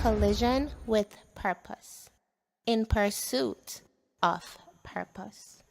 collision with purpose, in pursuit of purpose.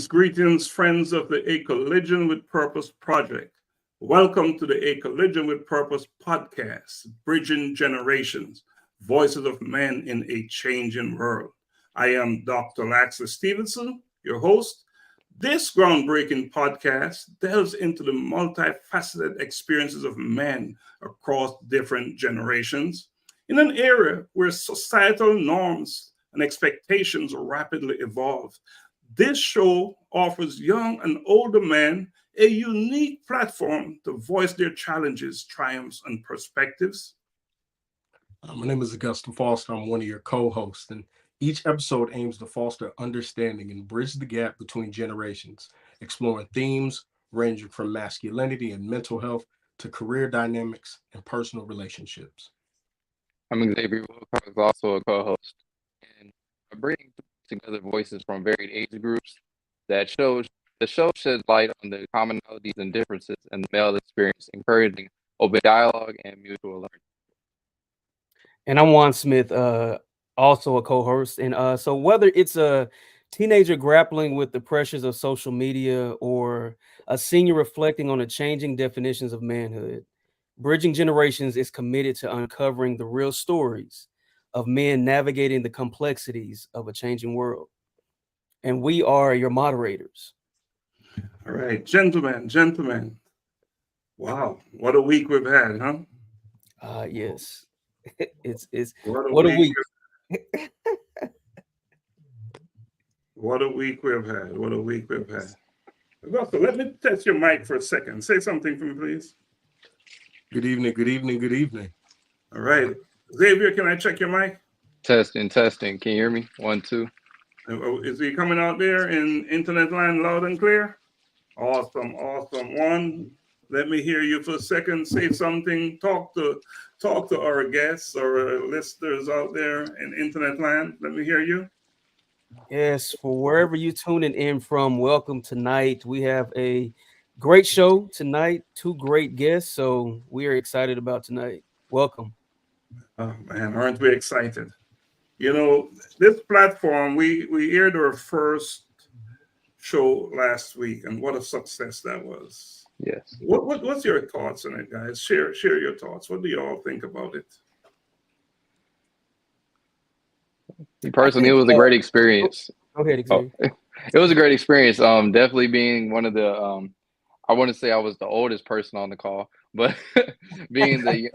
Greetings, friends of the A Collision with Purpose Project. Welcome to the A Collision with Purpose podcast, Bridging Generations, Voices of Men in a Changing World. I am Dr. Laxley Stephenson, your host. This groundbreaking podcast delves into the multifaceted experiences of men across different generations in an era where societal norms and expectations rapidly evolve. This show offers young and older men a unique platform to voice their challenges, triumphs, and perspectives. My name is Augusta Foster. I'm one of your co-hosts, and each episode aims to foster understanding and bridge the gap between generations, exploring themes ranging from masculinity and mental health to career dynamics and personal relationships. I'm Xavier Wilcox, also a co-host, and I bring together voices from varied age groups. The show sheds light on the commonalities and differences in the male experience, encouraging open dialogue and mutual learning. And I'm Juan Smith, also a co-host. And so whether it's a teenager grappling with the pressures of social media or a senior reflecting on the changing definitions of manhood, Bridging Generations is committed to uncovering the real stories of men navigating the complexities of a changing world. And we are your moderators. All right, gentlemen. Wow, what a week we've had, huh? Yes. It's what a week. What a week we've had. Augusta, let me test your mic for a second. Say something for me, please. Good evening. All right. Xavier, can I check your mic? Testing. Can you hear me? 1, 2. Is he coming out there in internet line loud and clear? Awesome. One, let me hear you for a second. Say something. Talk to our guests or listeners out there in internet land. Let me hear you. Yes, for wherever you're tuning in from, welcome tonight. We have a great show tonight, 2 great guests, so we are excited about tonight. Welcome. Oh man, aren't we excited? You know, this platform, we aired our first show last week, and what a success that was. Yes. What's your thoughts on it, guys? Share your thoughts. What do you all think about it? Personally, it was a great experience. Go ahead, Xavier. It was a great experience. Definitely being one of the I want to say I was the oldest person on the call, but being the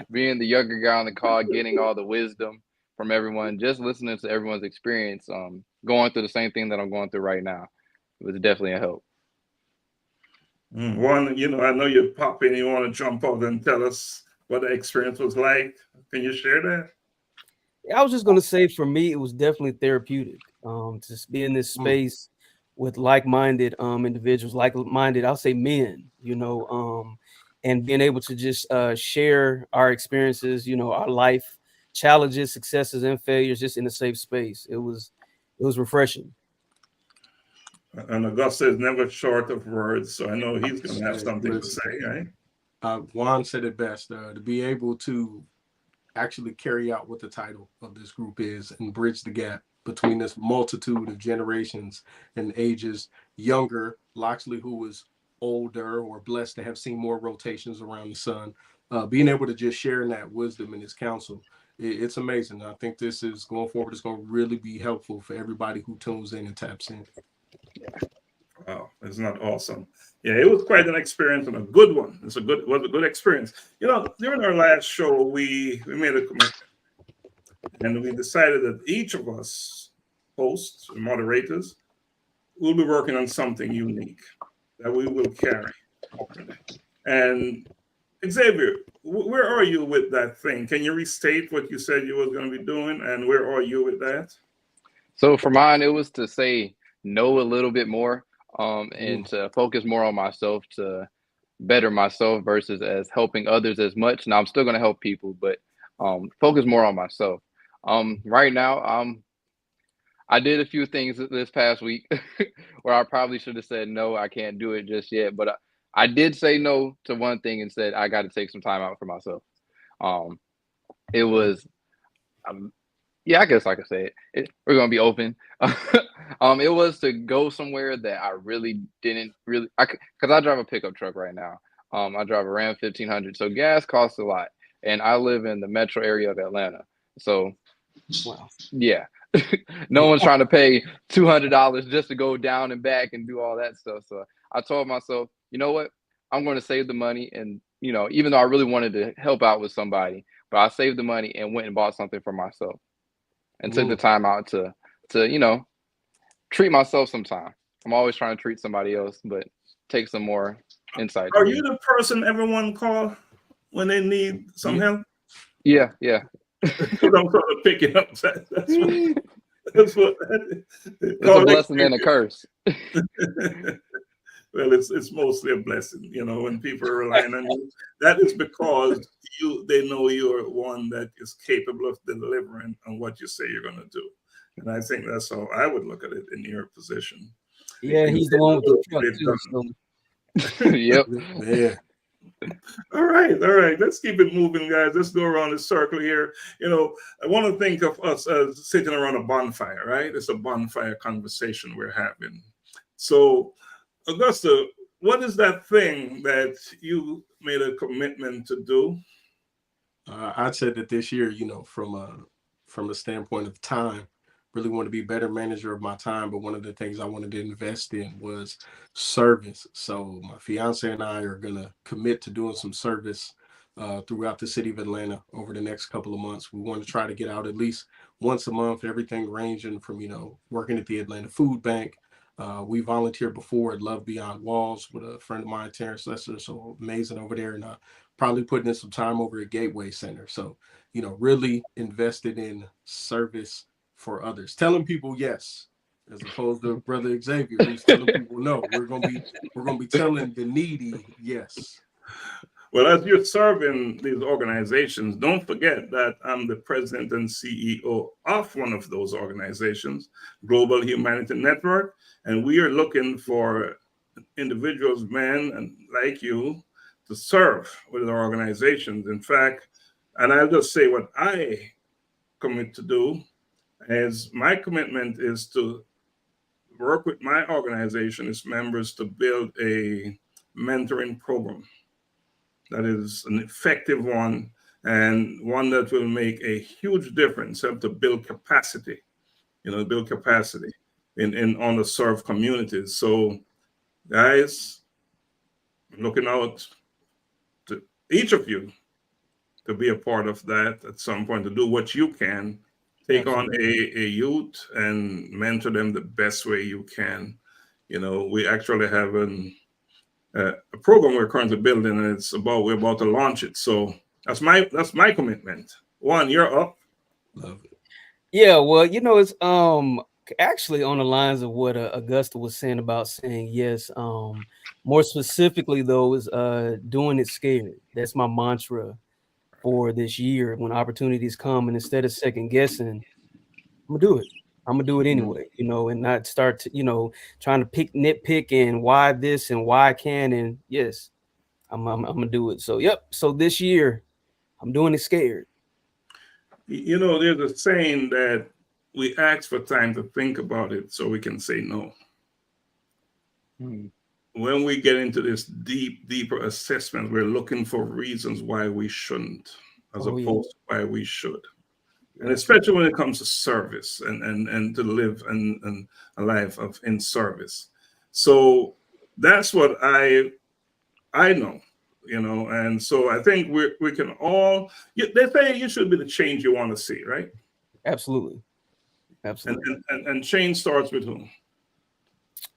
being the younger guy on the call, getting all the wisdom from everyone, just listening to everyone's experience, going through the same thing that I'm going through right now. It was definitely a help. One, I know you're popping, you want to jump out and tell us what the experience was like. Can you share that? I was just going to say, for me, it was definitely therapeutic. To just be in this space with like-minded individuals, like-minded, I'll say men, and being able to just share our experiences, our life challenges, successes, and failures, just in a safe space. It was refreshing. And Augusta is never short of words, so I know he's going to have something to Listen, say, right? Juan said it best, to be able to actually carry out what the title of this group is and bridge the gap between this multitude of generations and ages. Younger Laxley, who was older or blessed to have seen more rotations around the sun, being able to just share in that wisdom and his counsel, it's amazing. I think this is going forward. It's going to really be helpful for everybody who tunes in and taps in. Wow, isn't that awesome? Yeah, it was quite an experience and a good one. It was a good experience. During our last show, we made a commitment, and we decided that each of us, hosts and moderators, will be working on something unique that we will carry. And Xavier, where are you with that thing? Can you restate what you said you were going to be doing, and where are you with that? So for mine, it was to say no a little bit more, and to focus more on myself, to better myself versus as helping others as much. Now I'm still going to help people, but focus more on myself. Right now, I did a few things this past week where I probably should have said, no, I can't do it just yet. But I did say no to one thing and said, I got to take some time out for myself. It was, yeah, I guess I could say it. We're going to be open. It was to go somewhere that I really didn't because I drive a pickup truck right now. I drive a Ram 1500. So gas costs a lot. And I live in the metro area of Atlanta. So, Wow. Yeah. No one's trying to pay $200 just to go down and back and do all that stuff. So I told myself, you know what? I'm going to save the money. And, even though I really wanted to help out with somebody, but I saved the money and went and bought something for myself and took the time out to treat myself sometime. I'm always trying to treat somebody else, but take some more insight. Are you the person everyone call when they need some help? Yeah. I'm sort of picking up. That's what it's a blessing and a curse. Well, it's mostly a blessing, when people are relying on you. That is because they know you're one that is capable of delivering on what you say you're going to do. And I think that's how I would look at it in your position. Yeah, he's the one with the truck too. Yep. Yeah. All right. Let's keep it moving, guys. Let's go around the circle here. I want to think of us as sitting around a bonfire, right? It's a bonfire conversation we're having. So, Augusta, what is that thing that you made a commitment to do? I'd say that this year, from a standpoint of time, really want to be a better manager of my time. But one of the things I wanted to invest in was service. So my fiance and I are going to commit to doing some service throughout the city of Atlanta over the next couple of months. We want to try to get out at least once a month, everything ranging from, working at the Atlanta Food Bank. We volunteered before at Love Beyond Walls with a friend of mine, Terrence Lester, so amazing over there, and probably putting in some time over at Gateway Center. So, really invested in service for others, telling people yes, as opposed to Brother Xavier, who's telling people no. We're gonna be telling the needy yes. Well, as you're serving these organizations, don't forget that I'm the president and CEO of one of those organizations, Global Humanity Network, and we are looking for individuals, men and like you, to serve with our organizations. In fact, and I'll just say what I commit to do, as my commitment is to work with my organization, its members, to build a mentoring program that is an effective one and one that will make a huge difference, help to build capacity, in underserved communities. So, guys, I'm looking out to each of you to be a part of that at some point, to do what you can, take on a youth and mentor them the best way you can. We actually have a program we're currently building, and we're about to launch it. So that's my commitment. Juan, you're up. Love it. Yeah, well, it's actually on the lines of what Augusta was saying about saying yes. More specifically, though, is doing it scared. That's my mantra for this year. When opportunities come, and instead of second guessing, I'm gonna do it. I'm gonna do it anyway, and not start to, trying to nitpick and why this and why I can. And yes, I'm gonna do it. So yep. So this year, I'm doing it scared. There's a saying that we ask for time to think about it so we can say no. Mm. When we get into this deeper assessment, we're looking for reasons why we shouldn't, as opposed to why we should. And especially when it comes to service and to live and a life in service. So that's what I know, and so I think we can all, they say you should be the change you want to see, right? Absolutely. And change starts with whom?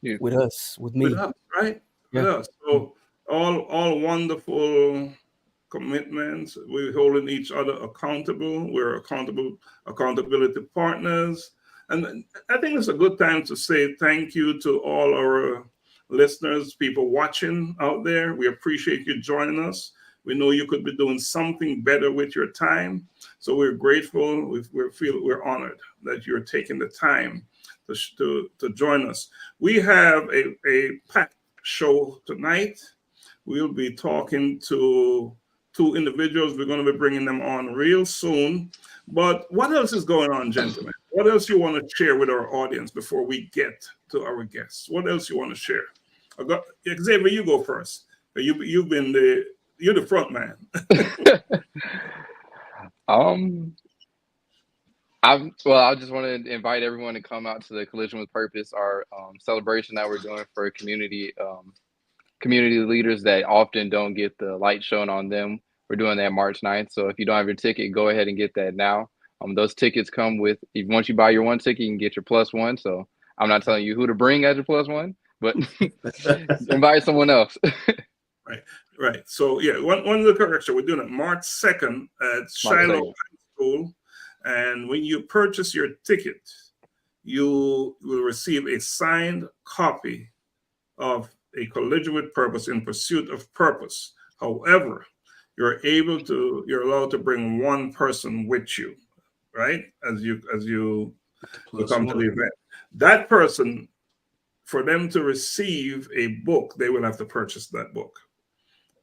Yeah. With us, with me. With us, right? With us. So all wonderful commitments. We're holding each other accountable. We're accountability partners. And I think it's a good time to say thank you to all our listeners, people watching out there. We appreciate you joining us. We know you could be doing something better with your time. So we're grateful. We're honored that you're taking the time to join us. We have a packed show tonight. We'll be talking to two individuals. We're going to be bringing them on real soon. But what else is going on, gentlemen? What else you want to share with our audience before we get to our guests? What else you want to share? Xavier, you go first. You're the front man. I just want to invite everyone to come out to the Collision with Purpose, our celebration that we're doing for community leaders that often don't get the light shown on them. We're doing that March 9th. So if you don't have your ticket, go ahead and get that now. Those tickets come with, once you buy your one ticket, you can get your plus one. So I'm not telling you who to bring as your plus one, but invite someone else. Right. So yeah, one of the correction, we're doing it March 2nd at Shiloh High School. And when you purchase your ticket, you will receive a signed copy of A Collision with Purpose in Pursuit of Purpose. However, you're allowed to bring one person with you, right? As you come to the event. That person, for them to receive a book, they will have to purchase that book.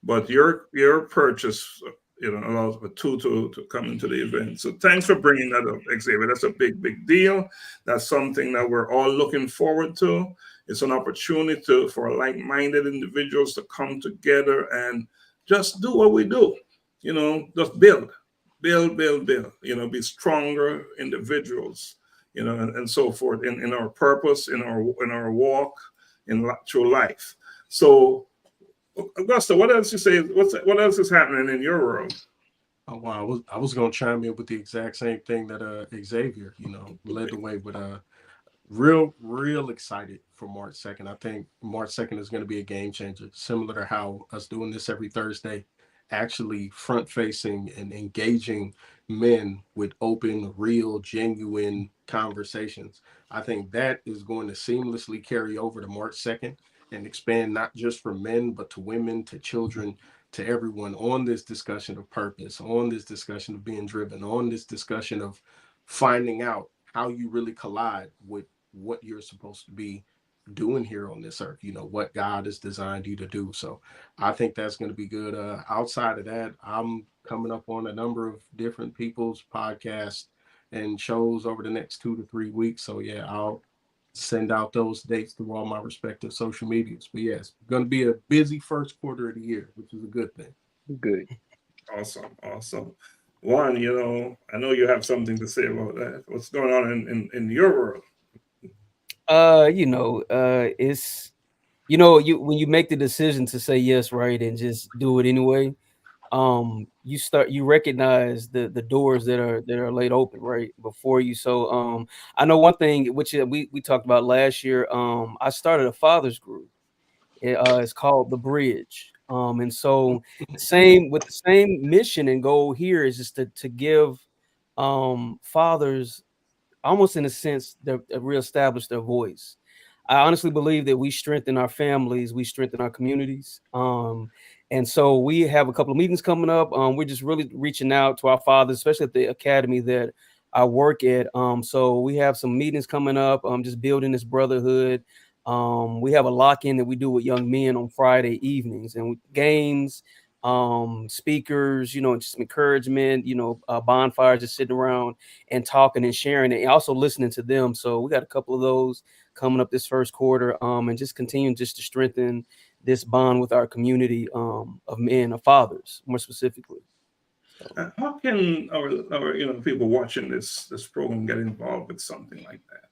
But your purchase, allows for two to come into the event. So thanks for bringing that up, Xavier. That's a big deal. That's something that we're all looking forward to. It's an opportunity for like-minded individuals to come together and just do what we do. Just build. Be stronger individuals. And so forth in our purpose, in our walk, through life. So, Augusta, what else you say? What else is happening in your world? Oh wow, I was gonna chime in with the exact same thing that Xavier, led the way with real excited for March 2nd. I think March 2nd is gonna be a game changer, similar to how us doing this every Thursday, actually front facing and engaging men with open, real, genuine conversations. I think that is going to seamlessly carry over to March 2nd and expand not just for men, but to women, to children, to everyone on this discussion of purpose, on this discussion of being driven, on this discussion of finding out how you really collide with what you're supposed to be doing here on this earth, what God has designed you to do. So I think that's going to be good. Outside of that, I'm coming up on a number of different people's podcasts and shows over the next 2 to 3 weeks. So yeah, I'll send out those dates through all my respective social medias. But yes, going to be a busy first quarter of the year, which is a good thing. Good. Awesome. Juan, I know you have something to say about that. What's going on in your world? It's when you make the decision to say yes, right, and just do it anyway, you recognize the doors that are laid open right before you. So I know one thing which we talked about last year. I started a fathers group. It's called The Bridge. And so the same mission and goal here is just to give fathers almost in a sense, reestablish their voice. I honestly believe that we strengthen our families, we strengthen our communities. And so we have a couple of meetings coming up. We're just really reaching out to our fathers, especially at the academy that I work at. So we have some meetings coming up, just building this brotherhood. We have a lock-in that we do with young men on Friday evenings, and games, speakers, just some encouragement, bonfires, just sitting around and talking and sharing and also listening to them. So we got a couple of those coming up this first quarter, and just continuing just to strengthen this bond with our community of men, of fathers, more specifically. So. How can our people watching this program get involved with something like that?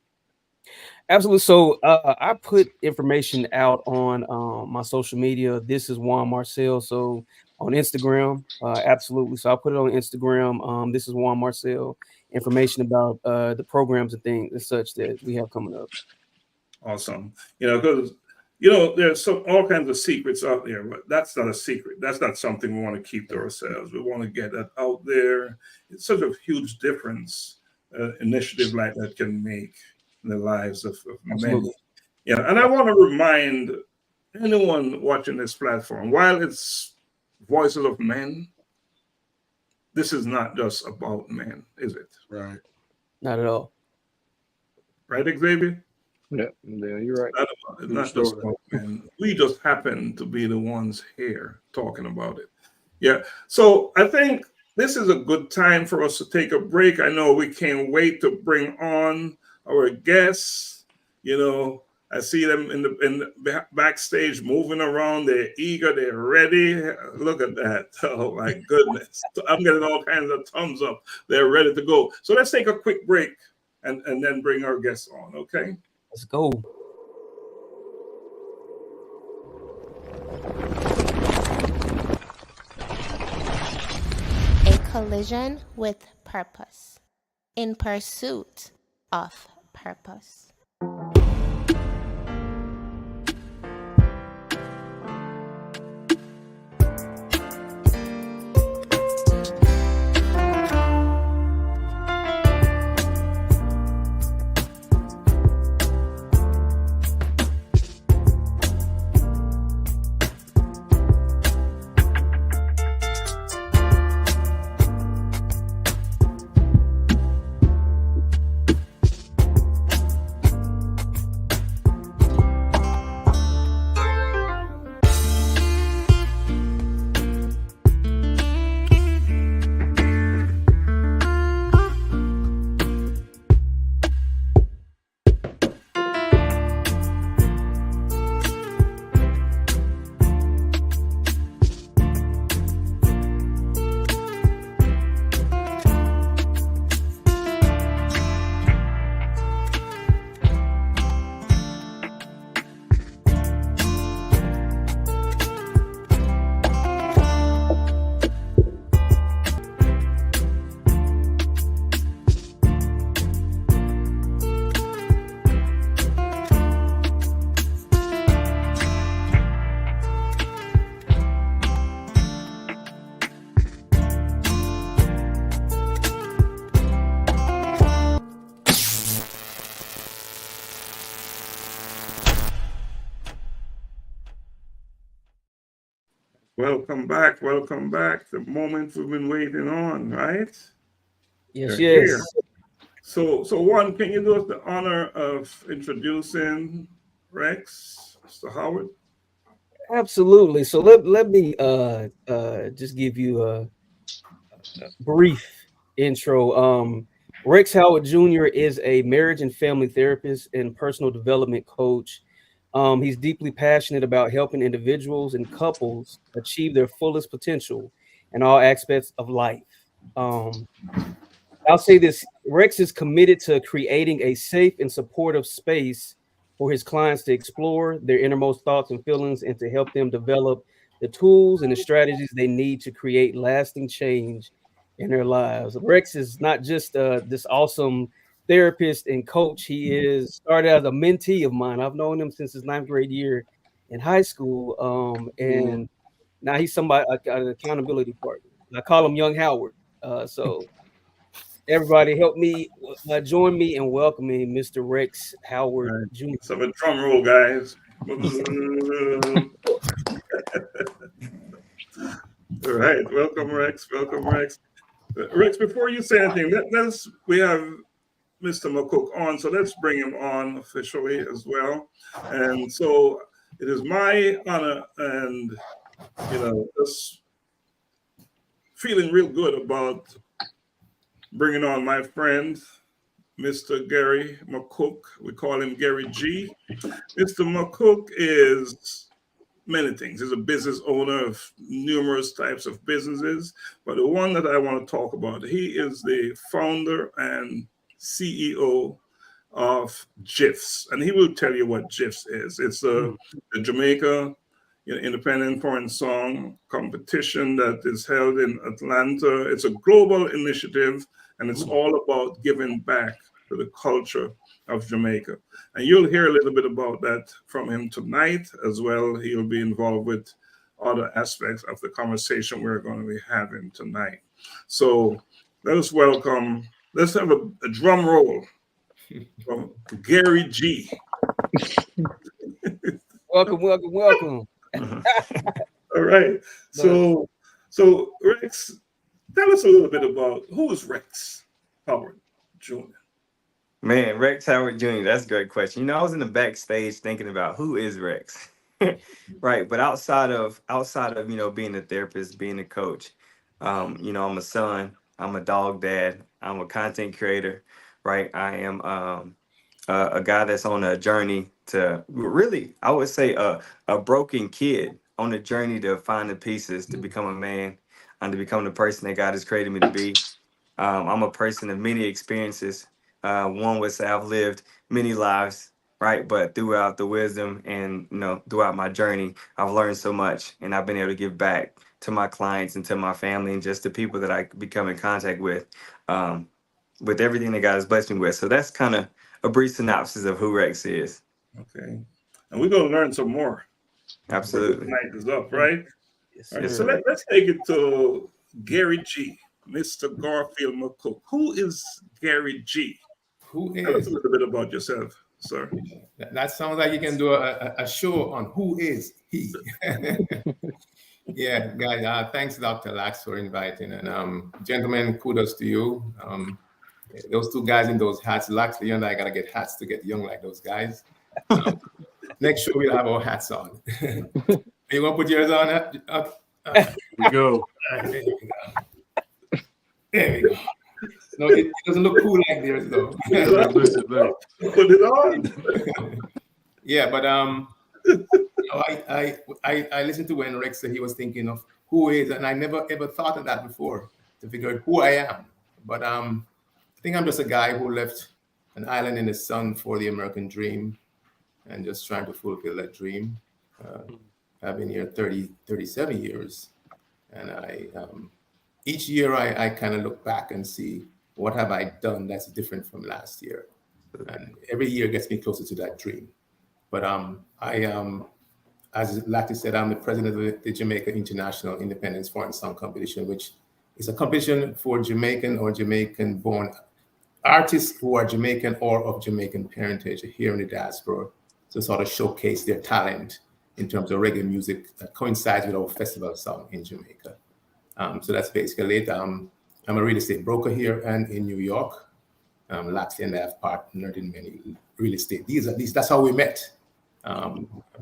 Absolutely. So I put information out on my social media. This is Juan Marcel. So on Instagram, absolutely. So I put it on Instagram. This is Juan Marcel. Information about the programs and things and such that we have coming up. Awesome. Because there's all kinds of secrets out there, but that's not a secret. That's not something we want to keep to ourselves. We want to get that out there. It's such a huge difference initiative like that can make in the lives of many. Yeah, and I want to remind anyone watching this platform, while it's Voices of Men, this is not just about men, is it? Right. Not at all. Right, Xavier? Yeah, you're right. It's not just about men. We just happen to be the ones here talking about it. Yeah. So I think this is a good time for us to take a break. I know we can't wait to bring on our guests. I see them in the backstage moving around. They're eager. They're ready. Look at that. Oh, my goodness. So I'm getting all kinds of thumbs up. They're ready to go. So let's take a quick break and then bring our guests on, okay? Let's go. A collision with purpose. In pursuit of purpose. Welcome back. Welcome back. The moment we've been waiting on, right? Yes, You're yes. here. So Juan, can you do us the honor of introducing Rex, Mr. Howard? Absolutely. So let me just give you a brief intro. Rex Howard Jr. is a marriage and family therapist and personal development coach. He's deeply passionate about helping individuals and couples achieve their fullest potential in all aspects of life. I'll say this, Rex is committed to creating a safe and supportive space for his clients to explore their innermost thoughts and feelings and to help them develop the tools and the strategies they need to create lasting change in their lives. Rex is not just this awesome therapist and coach. He is started as a mentee of mine. I've known him since his 9th grade year in high school. And now he's somebody, an accountability partner. I call him Young Howard. So Everybody, help me join me in welcoming Mr. Rex Howard Right. Jr. Let's have a drum roll, guys. All right, welcome, Rex. Welcome, Rex. Rex, before you say anything, we have Mr. McCook on, so let's bring him on officially as well. And so it is my honor, and just feeling real good about bringing on my friend, Mr. Gary McCook. We call him Gary G. Mr. McCook is many things. He's a business owner of numerous types of businesses, but the one that I want to talk about, he is the founder and CEO of GIFs, and he will tell you what GIFs is. It's the Jamaica Independent Foreign Song Competition that is held in Atlanta. It's a global initiative, and it's all about giving back to the culture of Jamaica. And you'll hear a little bit about that from him tonight as well. He'll be involved with other aspects of the conversation we're going to be having tonight. So let's have a drum roll from Gary G. Welcome. All right. So Rex, tell us a little bit about who is Rex Howard Jr. Man, Rex Howard Jr., that's a great question. I was in the backstage thinking about who is Rex. Right. But outside of being a therapist, being a coach, I'm a son, I'm a dog dad, I'm a content creator, right? I am a guy that's on a journey to really, I would say a broken kid on a journey to find the pieces to become a man and to become the person that God has created me to be. I'm a person of many experiences. One would say I've lived many lives, right? But throughout the wisdom and, throughout my journey, I've learned so much, and I've been able to give back to my clients and to my family and just the people that I become in contact with everything that God has blessed me with. So that's kind of a brief synopsis of who Rex is. Okay. And we're going to learn some more. Absolutely. Tonight is up, right? Yes, All right, Yes, so sir. let's take it to Gary G, Mr. Garfield McCook. Who is Gary G? Who Tell us is? a little bit about yourself, sir. That sounds like you can do a show on who is he. Yeah, guys. Thanks, Dr. Lax, for inviting. And gentlemen, kudos to you. Those two guys in those hats, Laxley and I gotta get hats to get young like those guys. Next show we'll have our hats on. You want to put yours on? Here we go. There we go. There we go. No, it doesn't look cool like theirs though. Listen, look. Put it on. Yeah, but I listened to when Rex said he was thinking of who is, and I never ever thought of that before to figure out who I am. But I think I'm just a guy who left an island in the sun for the American dream and just trying to fulfill that dream. I've been here 37 years, and each year I kind of look back and see what have I done that's different from last year, and every year gets me closer to that dream. But as Lati said, I'm the president of the Jamaica International Independence Foreign Song Competition, which is a competition for Jamaican or Jamaican-born artists who are Jamaican or of Jamaican parentage here in the diaspora to sort of showcase their talent in terms of reggae music that coincides with our festival song in Jamaica. So that's basically it. I'm a real estate broker here and in New York. Laxley and I have partnered in many real estate deals. At least that's how we met.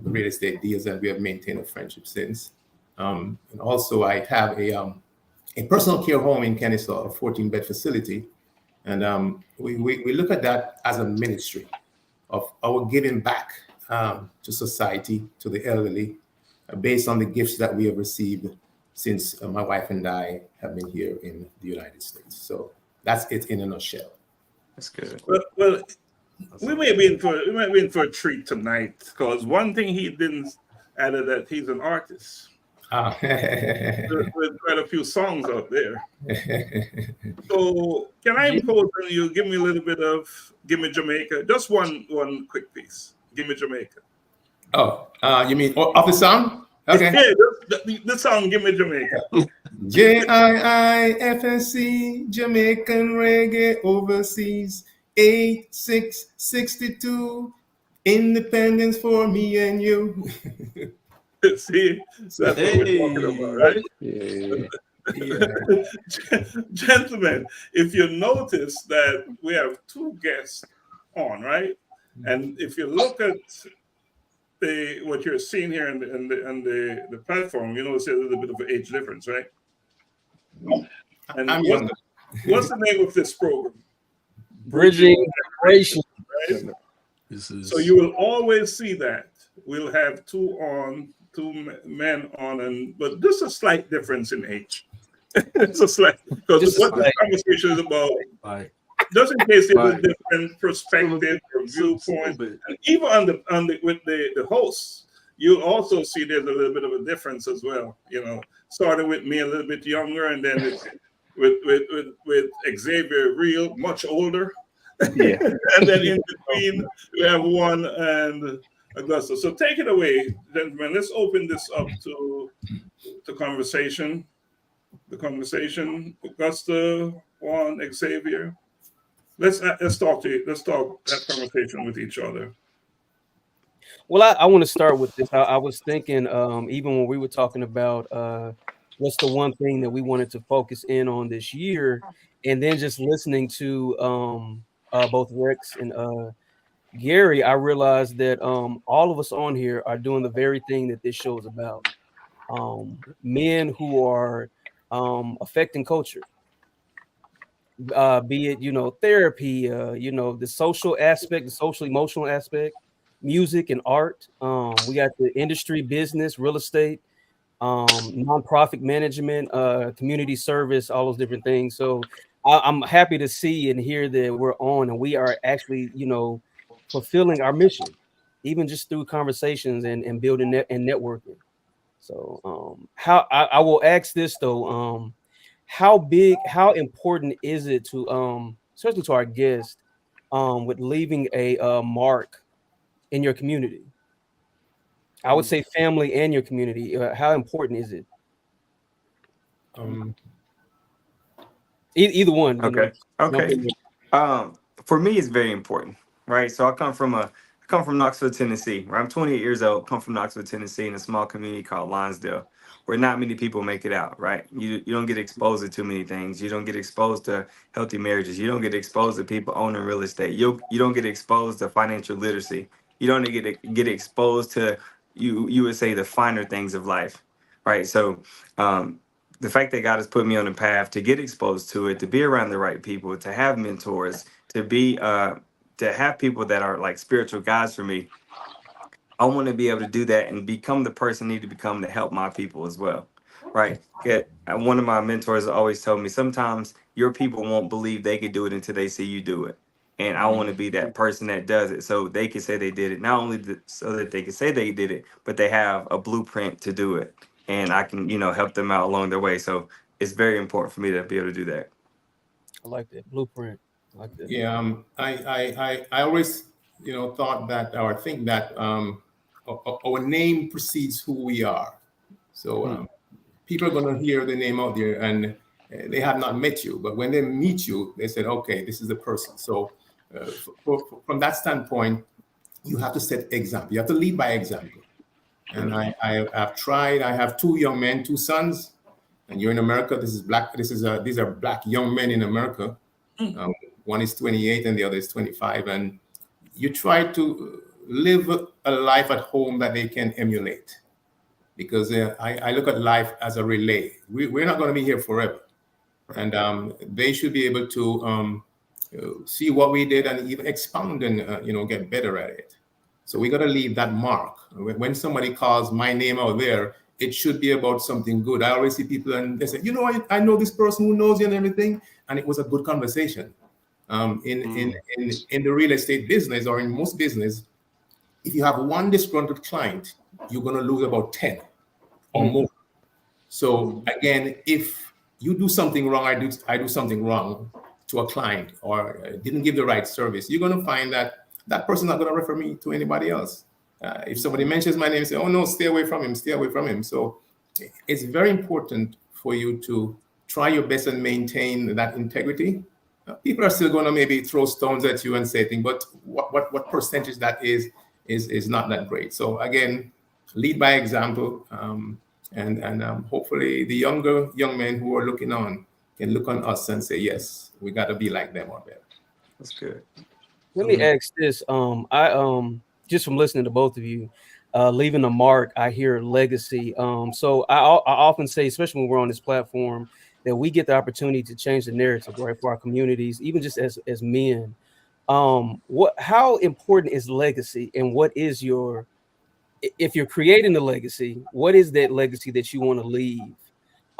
Real estate deals, and we have maintained a friendship since. And also, I have a personal care home in Kennesaw, a 14-bed facility, and we look at that as a ministry of our giving back to society, to the elderly, based on the gifts that we have received since my wife and I have been here in the United States. So that's it in a nutshell. That's good. Well, we might be in for a treat tonight, because one thing he didn't add is that he's an artist. With quite a few songs out there. So can I impose on you? Give me a little bit of "Give Me Jamaica." Just one quick piece. "Give Me Jamaica." Oh, you mean of the song? Okay. Yeah, the song "Give Me Jamaica." JIIFSC, Jamaican Reggae Overseas, 8662, independence for me and you. See, that's what we're talking about, right? Yeah. Gentlemen, if you notice that we have two guests on, right? And if you look at what you're seeing here in the platform, you notice there's a little bit of an age difference, right? And I'm younger. what's the name of this program? Bridging Generation. Right? This is So you will always see that we'll have two men on, but there's a slight difference in age. It's a slight, because Just what this slight. conversation is about, like just in case there's a Right. different perspective or viewpoint, bit. and even with the hosts, you'll also see there's a little bit of a difference as well. You know, starting with me a little bit younger, and then with Xavier real much older. Yeah. And then in between we have Juan and Augusta. So take it away, gentlemen. Let's open this up to conversation. The conversation, Augusta, Juan, Xavier. Let's talk that conversation with each other. Well, I want to start with this. I was thinking, even when we were talking about what's the one thing that we wanted to focus in on this year, and then just listening to both Rex and Gary, I realized that all of us on here are doing the very thing that this show is about. Men who are affecting culture, be it, therapy, the social aspect, the social emotional aspect, music and art. We got the industry, business, real estate, nonprofit management, community service, all those different things. So I'm happy to see and hear that we're on and we are actually, fulfilling our mission, even just through conversations and building and networking. So how I will ask this though, how important is it to especially to our guest, with leaving a mark in your community? I would say family and your community. How important is it? Either one. Okay. Jump Okay. in there. For me, it's very important, right? So I come from Knoxville, Tennessee. Right? I'm 28 years old. Come from Knoxville, Tennessee, in a small community called Lonsdale, where not many people make it out. Right? You don't get exposed to too many things. You don't get exposed to healthy marriages. You don't get exposed to people owning real estate. You don't get exposed to financial literacy. You don't get exposed to you would say the finer things of life, right? So. The fact that God has put me on the path to get exposed to it, to be around the right people, to have mentors, to have people that are like spiritual guides for me. I want to be able to do that and become the person I need to become to help my people as well. Right. One of my mentors always told me sometimes your people won't believe they can do it until they see you do it. And I want to be that person that does it so they can say they did it, not only so that they can say they did it, but they have a blueprint to do it. And I can, help them out along their way. So it's very important for me to be able to do that. I like that blueprint. I like that. Yeah, I always, thought that or think that our name precedes who we are. So people are going to hear the name out there and they have not met you, but when they meet you, they said, okay, this is the person. So from that standpoint, you have to set example. You have to lead by example. And I have tried. I have two young men, two sons, and you're in America. This is black. These are black young men in America. One is 28 and the other is 25. And you try to live a life at home that they can emulate, because I look at life as a relay. We're not going to be here forever, and they should be able to see what we did and even expound and get better at it. So we got to leave that mark. When somebody calls my name out there, it should be about something good. I always see people and they say, I know this person who knows you and everything. And it was a good conversation. In the real estate business or in most business, if you have one disgruntled client, you're going to lose about 10 or more. So again, if you do something wrong, I do something wrong to a client or didn't give the right service, you're going to find that person's not going to refer me to anybody else. If somebody mentions my name, say, oh no, stay away from him, stay away from him. So it's very important for you to try your best and maintain that integrity. People are still going to maybe throw stones at you and say things, but what percentage that is not that great. So again, lead by example, and hopefully the younger young men who are looking on can look on us and say, yes, we got to be like them or better. That's good. Let me ask this. I just from listening to both of you, leaving a mark, I hear legacy. So I often say, especially when we're on this platform, that we get the opportunity to change the narrative, right, for our communities, even just as men. How important is legacy, and what is your, if you're creating a legacy, what is that legacy that you want to leave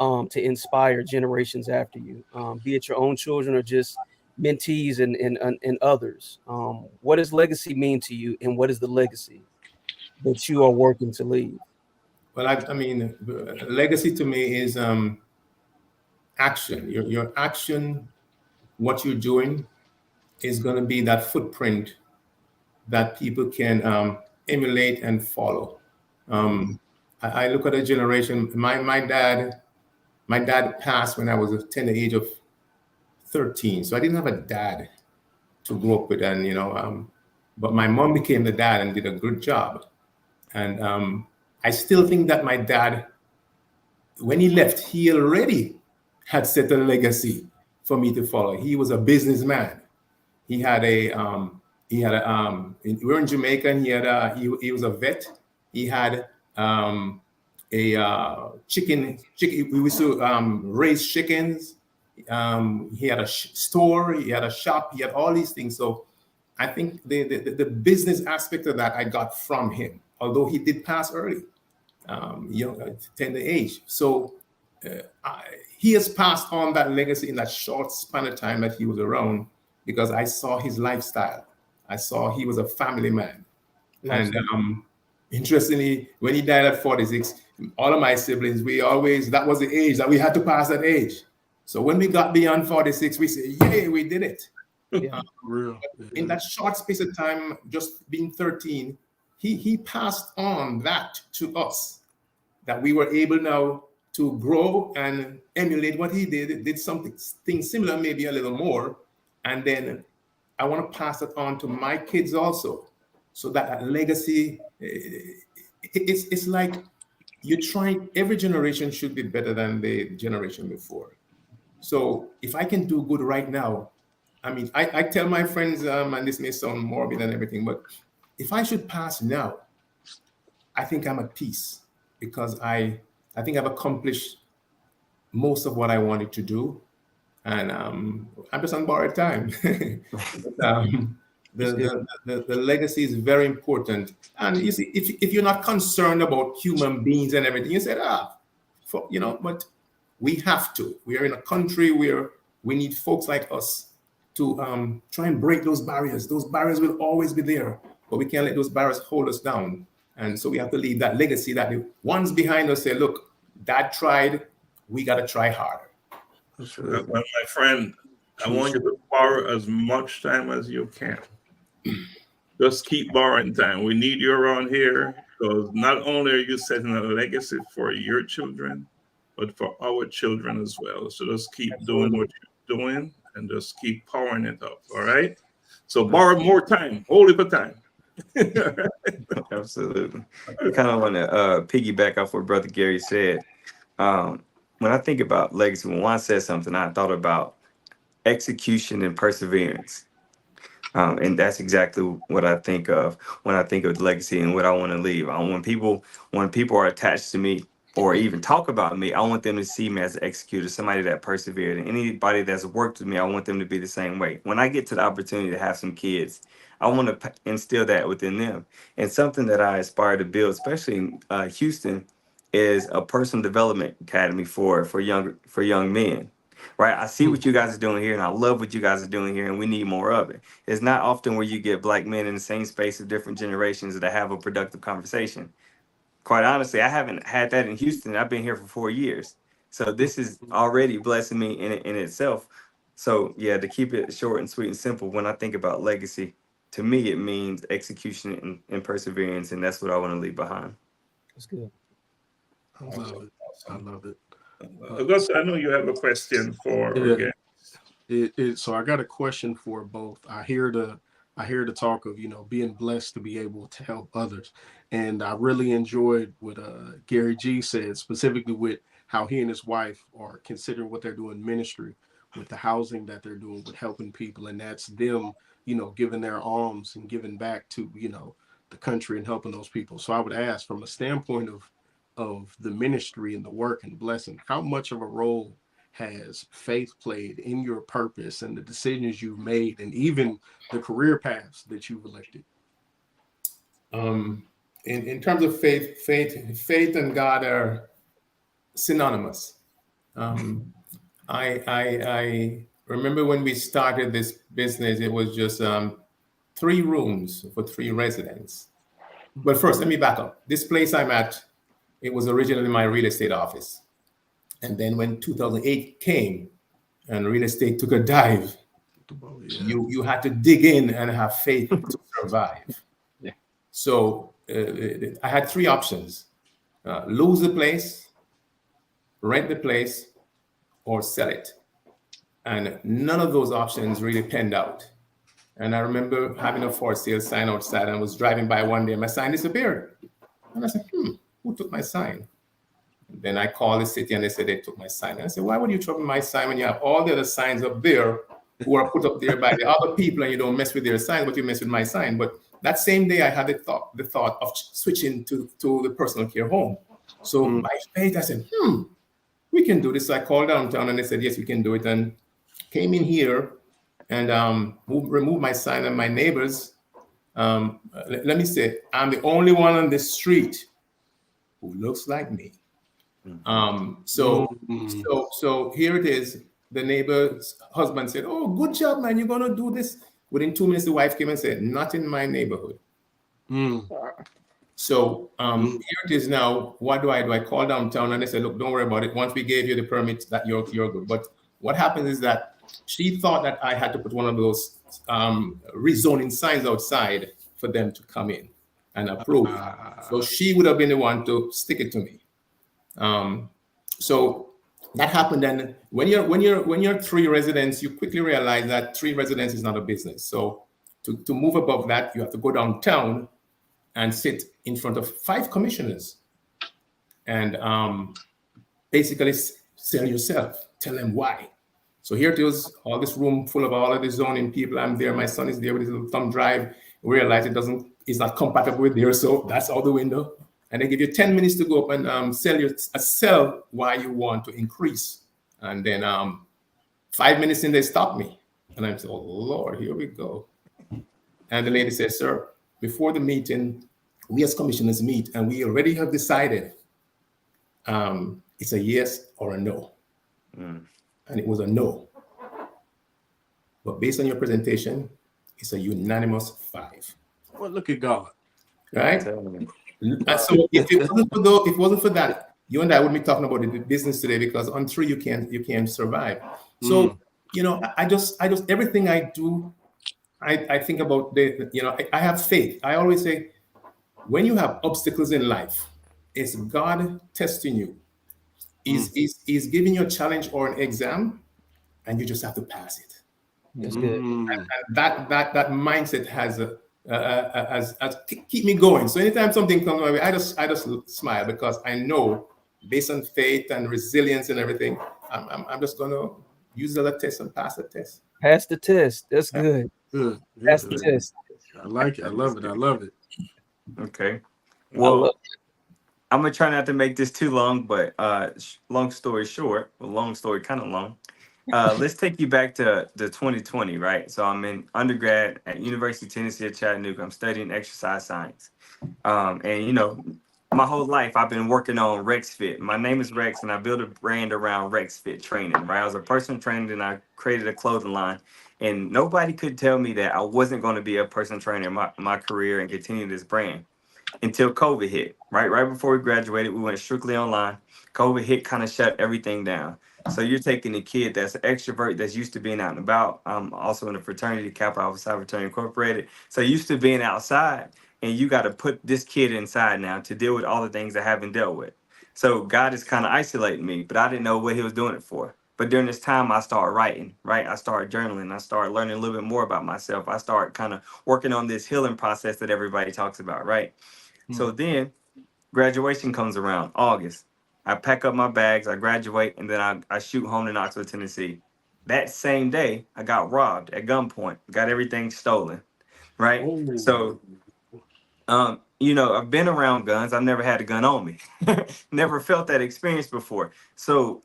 to inspire generations after you, be it your own children or just mentees and others? What does legacy mean to you, and what is the legacy that you are working to leave? Well, I mean, legacy to me is action. Your action, what you're doing, is going to be that footprint that people can emulate and follow. I look at a generation. My dad passed when I was at the age of 13, so I didn't have a dad to grow up with, and but my mom became the dad and did a good job. And I still think that my dad, when he left, he already had set a legacy for me to follow. He was a businessman. He had we're in Jamaica, and he was a vet. He had chicken. We used to raise chickens. He had a store. He had a shop. He had all these things. So I think the business aspect of that I got from him, although he did pass early, tender age. So he has passed on that legacy in that short span of time that he was around, because I saw his lifestyle. I saw he was a family man. And interestingly, when he died at 46, all of my siblings, that was the age that we had to pass that age. So when we got beyond 46, we say, yay, we did it. Yeah. In that short space of time, just being 13, he passed on that to us, that we were able now to grow and emulate what he did something similar, maybe a little more. And then I want to pass it on to my kids also, so that legacy, it's like you're trying, every generation should be better than the generation before. So if I can do good right now, I mean, I tell my friends, and this may sound morbid and everything, but if I should pass now, I think I'm at peace, because I think I've accomplished most of what I wanted to do. And I'm just on borrowed time. The legacy is very important. And you see, if you're not concerned about human beings and everything, you say, but we have to. We are in a country where we need folks like us to try and break those barriers. Those barriers will always be there, but we can't let those barriers hold us down. And so we have to leave that legacy that the ones behind us say, look, Dad tried, we got to try harder. Well, my friend, I want you to borrow as much time as you can. Just keep borrowing time. We need you around here, because not only are you setting a legacy for your children, but for our children as well. So just keep doing what you're doing and just keep powering it up. All right. So borrow more time. Hold it for time. Absolutely. I kind of want to piggyback off what Brother Gary said. When I think about legacy, when Juan said something, I thought about execution and perseverance. And that's exactly what I think of when I think of legacy and what I want to leave. When people are attached to me or even talk about me, I want them to see me as an executor, somebody that persevered. And anybody that's worked with me, I want them to be the same way. When I get to the opportunity to have some kids, I want to instill that within them. And something that I aspire to build, especially in Houston, is a personal development academy for young men. Right, I see what you guys are doing here, and I love what you guys are doing here, and we need more of it. It's not often where you get Black men in the same space of different generations that have a productive conversation. Quite honestly, I haven't had that in Houston. I've been here for 4 years, so this is already blessing me in itself. So yeah, to keep it short and sweet and simple, when I think about legacy, to me, it means execution and perseverance, and that's what I want to leave behind. That's good. I love it. I love it. Augusta, I know you have a question for our guest. So I got a question for both. I hear the talk of, being blessed to be able to help others. And I really enjoyed what Gary G said, specifically with how he and his wife are considering what they're doing in ministry with the housing that they're doing, with helping people. And that's them, giving their alms and giving back to, the country and helping those people. So I would ask, from a standpoint of the ministry and the work and blessing, how much of a role has faith played in your purpose and the decisions you've made, and even the career paths that you've elected? In terms of faith and God are synonymous. I remember when we started this business, it was just 3 rooms for 3 residents. But first, let me back up. This place I'm at, it was originally my real estate office. And then when 2008 came and real estate took a dive, you had to dig in and have faith to survive. Yeah. So I had 3 options: lose the place, rent the place, or sell it. And none of those options really panned out. And I remember having a for sale sign outside, and I was driving by one day and my sign disappeared. And I said, who took my sign? Then I called the city and they said they took my sign. And I said, why would you trouble my sign when you have all the other signs up there who are put up there by the other people, and you don't mess with their sign, but you mess with my sign? But that same day I had the thought of switching to the personal care home. So by faith, I said, we can do this. So I called downtown and they said, yes, we can do it. And came in here and removed my sign, and my neighbors, let me say, I'm the only one on the street who looks like me. So here it is. The neighbor's husband said, oh, good job, man. You're going to do this. Within 2 minutes, the wife came and said, not in my neighborhood. So here it is now. What do? I call downtown and they said, look, don't worry about it. Once we gave you the permit, that you're good. But what happens is that she thought that I had to put one of those rezoning signs outside for them to come in and approve. So she would have been the one to stick it to me. So that happened. And when you're 3 residents, you quickly realize that 3 residents is not a business. So to move above that, you have to go downtown and sit in front of 5 commissioners and basically sell yourself, tell them why. So here it is, all this room full of all of the zoning people. I'm there, my son is there with his little thumb drive. We realize it's not compatible with theirs, so that's out the window. And they give you 10 minutes to go up and sell why you want to increase. And then 5 minutes in, they stop me. And I'm saying, oh, Lord, here we go. And the lady says, sir, before the meeting, we as commissioners meet, and we already have decided it's a yes or a no. And it was a no. But based on your presentation, it's a unanimous 5. Well, look at God. Right? And so if it wasn't for that, you and I wouldn't be talking about the business today, because on 3 you can't survive. So I just everything I do, I think about I have faith. I always say, when you have obstacles in life, it's God testing you. He's giving you a challenge or an exam, and you just have to pass it. That's good. And that mindset has keep me going. So anytime something comes my way, I just smile, because I know, based on faith and resilience and everything, I'm just gonna use the test and pass the test. Pass the test. That's good. Good. Pass the test. I like it. I love it. I love it. Okay. Well, I'm gonna try not to make this too long, but long story short, well, long story kind of long. Let's take you back to 2020, right? So I'm in undergrad at University of Tennessee at Chattanooga. I'm studying exercise science, and my whole life I've been working on RexFit. My name is Rex, and I built a brand around RexFit training. Right, I was a personal trainer, and I created a clothing line. And nobody could tell me that I wasn't going to be a personal trainer in my career and continue this brand. until COVID hit. Right before we graduated, we went strictly online. COVID hit, kind of shut everything down. So you're taking a kid that's an extrovert, that's used to being out and about. I'm also in a fraternity, Kappa Alpha Psi Fraternity Incorporated. So used to being outside, and you got to put this kid inside now to deal with all the things I haven't dealt with. So God is kind of isolating me, but I didn't know what He was doing it for. But during this time, I started writing, right? I started journaling. I started learning a little bit more about myself. I started kind of working on this healing process that everybody talks about, right? So then graduation comes around, August. I pack up my bags, I graduate, and then I shoot home to Knoxville, Tennessee. That same day, I got robbed at gunpoint, got everything stolen, right? Oh, So, I've been around guns. I've never had a gun on me. Never felt that experience before. So,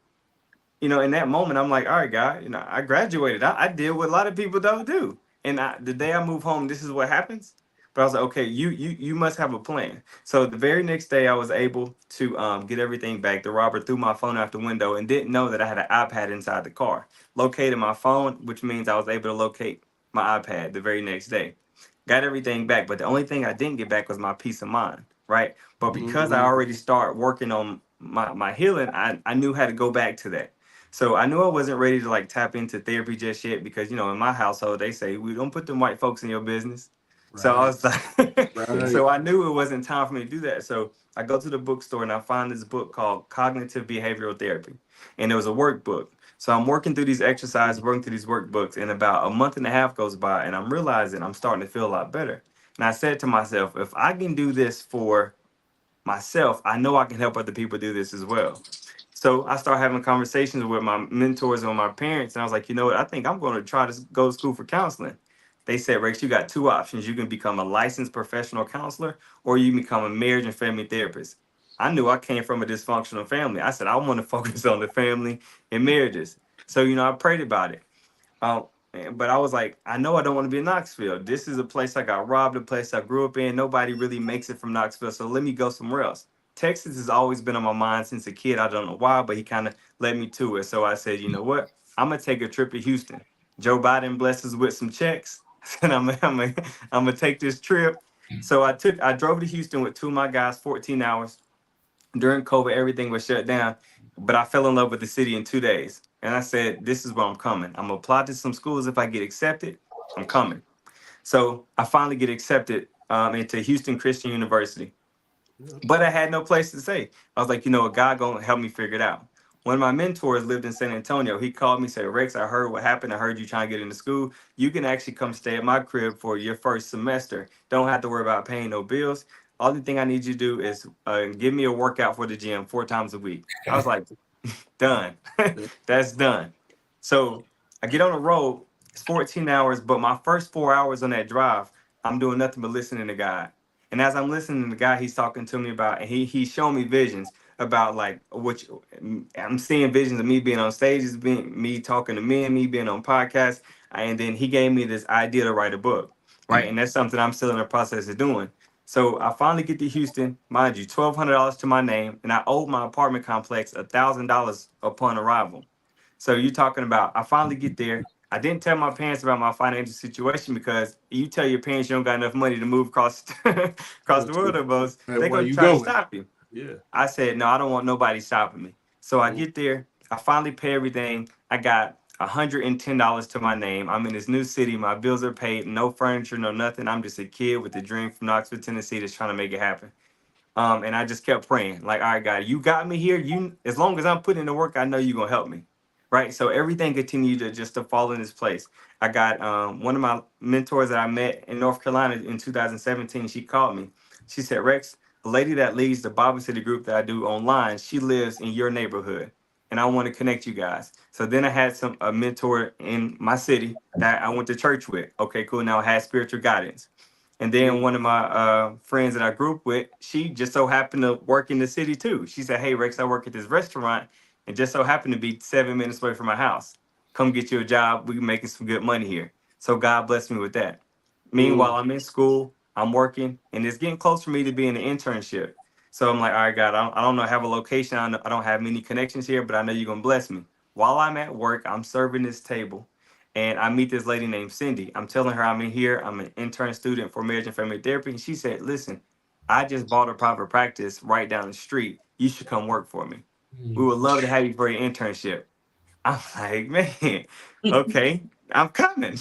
in that moment, I'm like, all right, God, I graduated. I did what a lot of people don't do. And the day I move home, this is what happens. But I was like, okay, you must have a plan. So the very next day, I was able to get everything back. The robber threw my phone out the window and didn't know that I had an iPad inside the car. Located my phone, which means I was able to locate my iPad the very next day. Got everything back, but the only thing I didn't get back was my peace of mind, right? But because I already started working on my healing, I knew how to go back to that. So I knew I wasn't ready to like tap into therapy just yet because in my household they say we don't put them white folks in your business. So I was like, Right. so I knew it wasn't time for me to do that. So I go to the bookstore and I find this book called Cognitive Behavioral Therapy, and it was a workbook. So I'm working through these exercises, working through these workbooks, and about a month and a half goes by, and I'm realizing I'm starting to feel a lot better. And I said to myself, if I can do this for myself, I know I can help other people do this as well. So I started having conversations with my mentors and my parents, and I was like, you know what? I think I'm going to try to go to school for counseling. They said, Rex, you got two options. You can become a licensed professional counselor, or you can become a marriage and family therapist. I knew I came from a dysfunctional family. I said, I want to focus on the family and marriages. So, I prayed about it. But I was like, I know I don't want to be in Knoxville. This is a place I got robbed, a place I grew up in. Nobody really makes it from Knoxville, so let me go somewhere else. Texas has always been on my mind since a kid. I don't know why, but he kind of led me to it. So I said, you know what? I'm gonna take a trip to Houston. Joe Biden blesses with some checks, and I'm gonna take this trip. So I drove to Houston with two of my guys, 14 hours. During COVID, everything was shut down, but I fell in love with the city in 2 days. And I said, this is where I'm coming. I'm gonna apply to some schools. If I get accepted, I'm coming. So I finally get accepted into Houston Christian University. But I had no place to stay. I was like, God gonna help me figure it out. One of my mentors lived in San Antonio. He called me, said, Rex, I heard what happened. I heard you trying to get into school. You can actually come stay at my crib for your first semester. Don't have to worry about paying no bills. Only thing I need you to do is give me a workout for the gym 4 times a week. I was like, done. That's done. So I get on the road. It's 14 hours, but my first 4 hours on that drive, I'm doing nothing but listening to God. And as I'm listening to the guy, he's talking to me about, and he's showing me visions about like which I'm seeing visions of me being on stages, being me talking to men, me being on podcasts, and then he gave me this idea to write a book, right? And that's something I'm still in the process of doing. So I finally get to Houston, mind you, $1,200 to my name, and I owed my apartment complex $1,000 upon arrival. So you're talking about I finally get there. I didn't tell my parents about my financial situation because you tell your parents you don't got enough money to move across across the world almost, And they're where gonna you try to going? stop you. Yeah. I said, no, I don't want nobody stopping me. So I get there, I finally pay everything. I got $110 to my name. I'm in this new city, my bills are paid, no furniture, no nothing. I'm just a kid with a dream from Knoxville, Tennessee that's trying to make it happen. And I just kept praying, like, all right, God, you got me here. You, as long as I'm putting in the work, I know you're gonna help me, right? So everything continued to fall in its place. I got one of my mentors that I met in North Carolina in 2017. She called me. She said, Rex, the lady that leads the Bible City group that I do online, she lives in your neighborhood, and I want to connect you guys. So then I had a mentor in my city that I went to church with. Okay, cool. Now I had spiritual guidance. And then one of my friends that I grew up with, she just so happened to work in the city too. She said, hey, Rex, I work at this restaurant and just so happened to be 7 minutes away from my house. Come get you a job. We're making some good money here. So God blessed me with that. Meanwhile, I'm in school, I'm working, and it's getting close for me to be in an internship. So I'm like, all right, God, I don't know, I have a location. I don't have many connections here, but I know you're going to bless me. While I'm at work, I'm serving this table. And I meet this lady named Cindy. I'm telling her I'm in here. I'm an intern student for marriage and family therapy. And she said, listen, I just bought a private practice right down the street. You should come work for me. We would love to have you for your internship. I'm like, man, okay, I'm coming.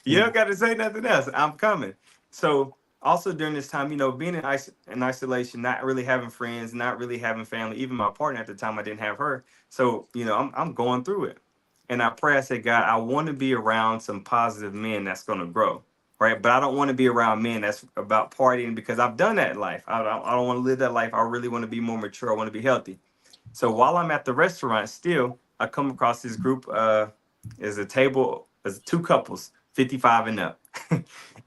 You don't got to say nothing else. I'm coming. So also during this time, being in isolation, not really having friends, not really having family, even my partner at the time, I didn't have her. So, I'm going through it. And I pray, I said, God, I want to be around some positive men that's going to grow. Right. But I don't want to be around men that's about partying because I've done that in life. I don't want to live that life. I really want to be more mature. I want to be healthy. So while I'm at the restaurant still, I come across this group. Is a table, there's two couples, 55 and up.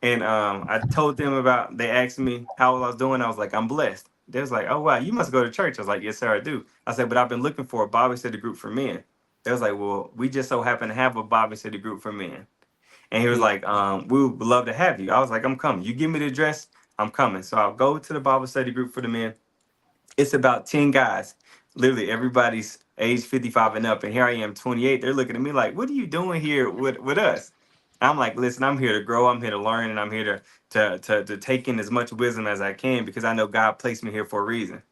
And I told them they asked me how I was doing. I was like, I'm blessed. They was like, oh, wow, you must go to church. I was like, yes, sir, I do. I said, but I've been looking for a Bible study group for men. They was like, well, we just so happen to have a Bible study group for men. And he was like, we would love to have you. I was like, I'm coming. You give me the address, I'm coming. So I'll go to the Bible study group for the men. It's about 10 guys. Literally everybody's age 55 and up. And here I am, 28. They're looking at me like, what are you doing here with us? I'm like, listen, I'm here to grow. I'm here to learn. And I'm here to take in as much wisdom as I can because I know God placed me here for a reason.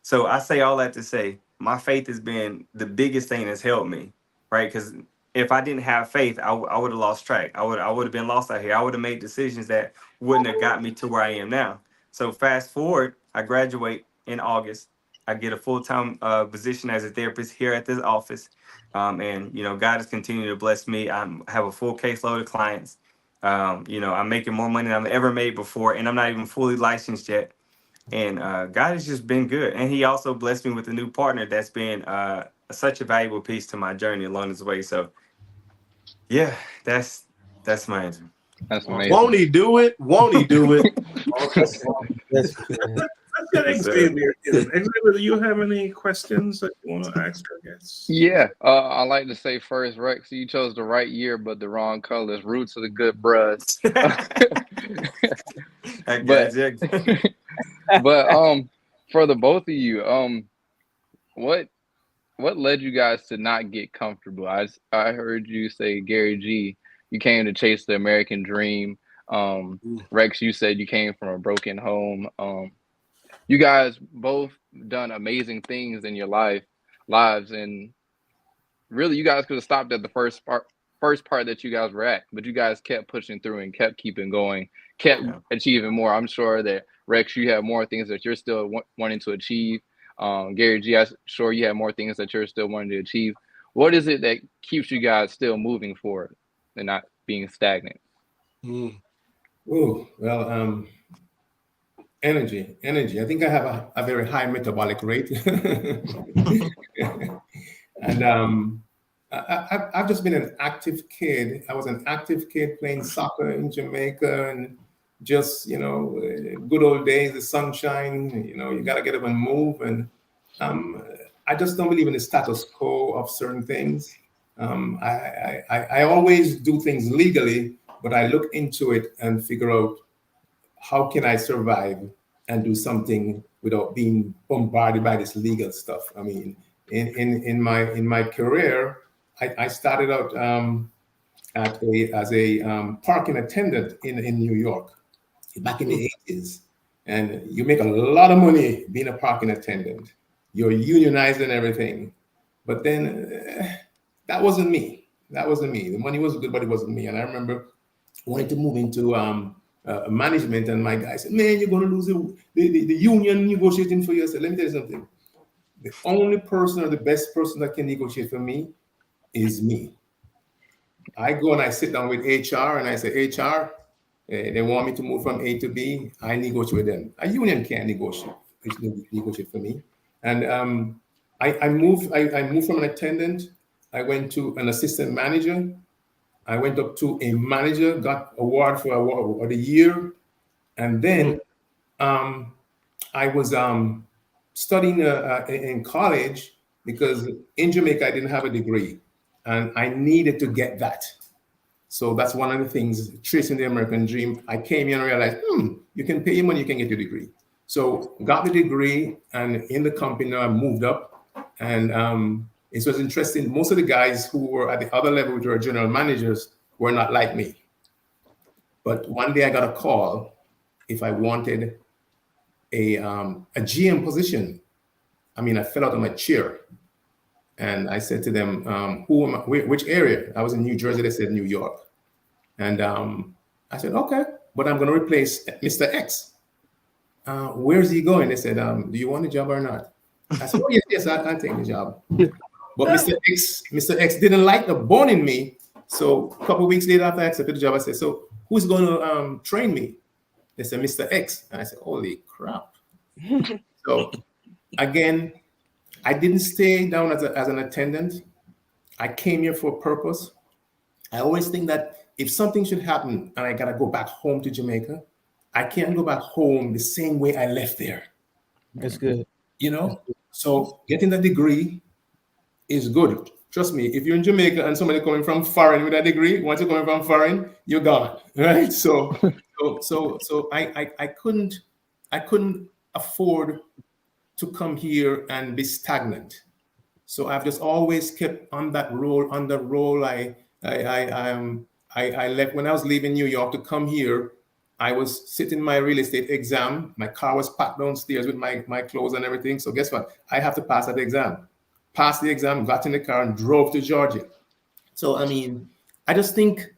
So I say all that to say, my faith has been the biggest thing that's helped me, right? Because if I didn't have faith, I would have lost track. I would have been lost out here. I would have made decisions that wouldn't have got me to where I am now. So fast forward, I graduate in August. I get a full-time position as a therapist here at this office. And, God has continued to bless me. I have a full caseload of clients. I'm making more money than I've ever made before, and I'm not even fully licensed yet. And God has just been good. And he also blessed me with a new partner that's been such a valuable piece to my journey along this way. So, yeah, that's my answer. That's amazing. Won't he do it? Won't he do it? Yes, That's Xavier. Xavier, do you have any questions that you want to ask our guests? Yeah, I like to say first, Rex, you chose the right year, but the wrong colors. Roots of the good bruds. But for the both of you, what led you guys to not get comfortable? I heard you say, Gary G, you came to chase the American dream. Rex, you said you came from a broken home. You guys both done amazing things in your lives, and really, you guys could have stopped at the first part that you guys were at, but you guys kept pushing through and kept keeping going, kept achieving more. I'm sure that Rex, you have more things that you're still wanting to achieve. Gary G, I'm sure you have more things that you're still wanting to achieve. What is it that keeps you guys still moving forward and not being stagnant? Oh, well, energy. I think I have a very high metabolic rate. And I've just been an active kid. I was an active kid playing soccer in Jamaica, and just, good old days, the sunshine, you got to get up and move. And I just don't believe in the status quo of certain things. I always do things legally, but I look into it and figure out how can I survive and do something without being bombarded by this legal stuff. I mean, in my career, I started out as a parking attendant in New York back in the 80s. And you make a lot of money being a parking attendant. You're unionized and everything. But then that wasn't me. The money was good, but it wasn't me. And I remember wanting to move into management, and my guy said, man, you're going to lose the union negotiating for you. I said, let me tell you something. The only person or the best person that can negotiate for me is me. I go and I sit down with HR and I say, HR, they want me to move from A to B. I negotiate with them. A union can't negotiate for me. And I moved from an attendant. I went to an assistant manager. I went up to a manager, got award for award of the year. And then I was studying in college because in Jamaica, I didn't have a degree and I needed to get that. So that's one of the things, tracing the American dream. I came here and realized, you can pay your money, you can get your degree. So got the degree, and in the company, I moved up. And it was interesting. Most of the guys who were at the other level, which were general managers, were not like me. But one day I got a call if I wanted a GM position. I mean, I fell out of my chair, and I said to them, "Who am I? Which area?" I was in New Jersey. They said New York, and I said, "Okay, but I'm going to replace Mr. X. Where's he going?" They said, "Do you want the job or not?" I said, "Oh yes, I'll take the job." But Mr. X didn't like the bone in me. So a couple of weeks later, after I accepted the job, I said, "So who's going to train me?" They said, "Mr. X." And I said, "Holy crap!" So again, I didn't stay down as an attendant. I came here for a purpose. I always think that if something should happen and I gotta go back home to Jamaica, I can't go back home the same way I left there. That's good. You know, so getting that degree is good. Trust me, if you're in Jamaica and somebody coming from foreign with a degree, once you're coming from foreign, you're gone, right? So I couldn't afford to come here and be stagnant. So I've just always kept on that role. I left when I was leaving New York to come here. I was sitting my real estate exam. My car was packed downstairs with my clothes and everything. So guess what? I have to pass that exam. Passed the exam, got in the car and drove to Georgia. So, I mean, I just think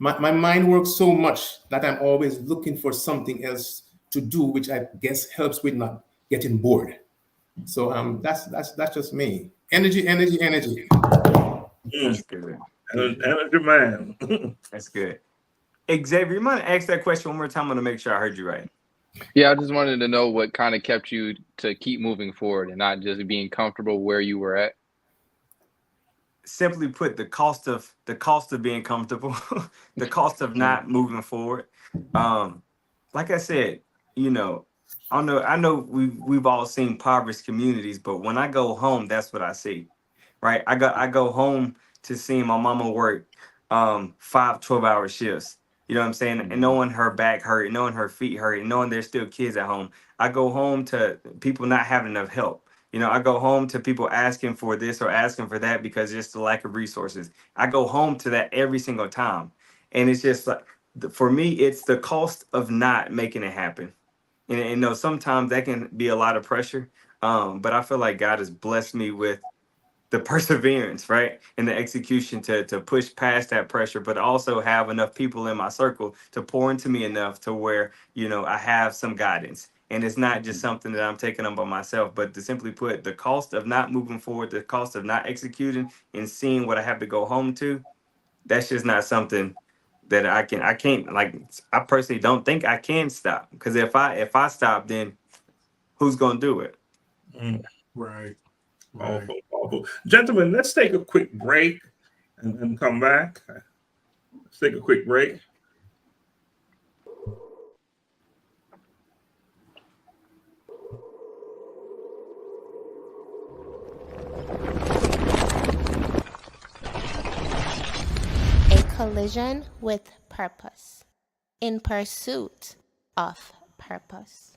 my mind works so much that I'm always looking for something else to do, which I guess helps with not getting bored. So that's just me. Energy. That's good. Energy man. That's good. Xavier, you might ask that question one more time. I'm gonna make sure I heard you right. Yeah, I just wanted to know what kind of kept you to keep moving forward and not just being comfortable where you were at. Simply put, the cost of being comfortable, the cost of not moving forward. Like I said, you know, I know we've all seen impoverished communities, but when I go home, that's what I see. Right? I go home to see my mama work 5 12-hour shifts. You know what I'm saying? And knowing her back hurt, knowing her feet hurt, and knowing there's still kids at home. I go home to people not having enough help. You know, I go home to people asking for this or asking for that because just the lack of resources. I go home to that every single time. And it's just like, for me, it's the cost of not making it happen. And you know, sometimes that can be a lot of pressure. But I feel like God has blessed me with the perseverance, right? And the execution to push past that pressure, but also have enough people in my circle to pour into me enough to where, you know, I have some guidance. And it's not just something that I'm taking on by myself, but to simply put, the cost of not moving forward, the cost of not executing and seeing what I have to go home to, that's just not something that I can't like, I personally don't think I can stop. Because if I stop, then who's gonna do it? Right. Powerful. Gentlemen, let's take a quick break and then come back. Let's take a quick break. A collision with purpose. In pursuit of purpose.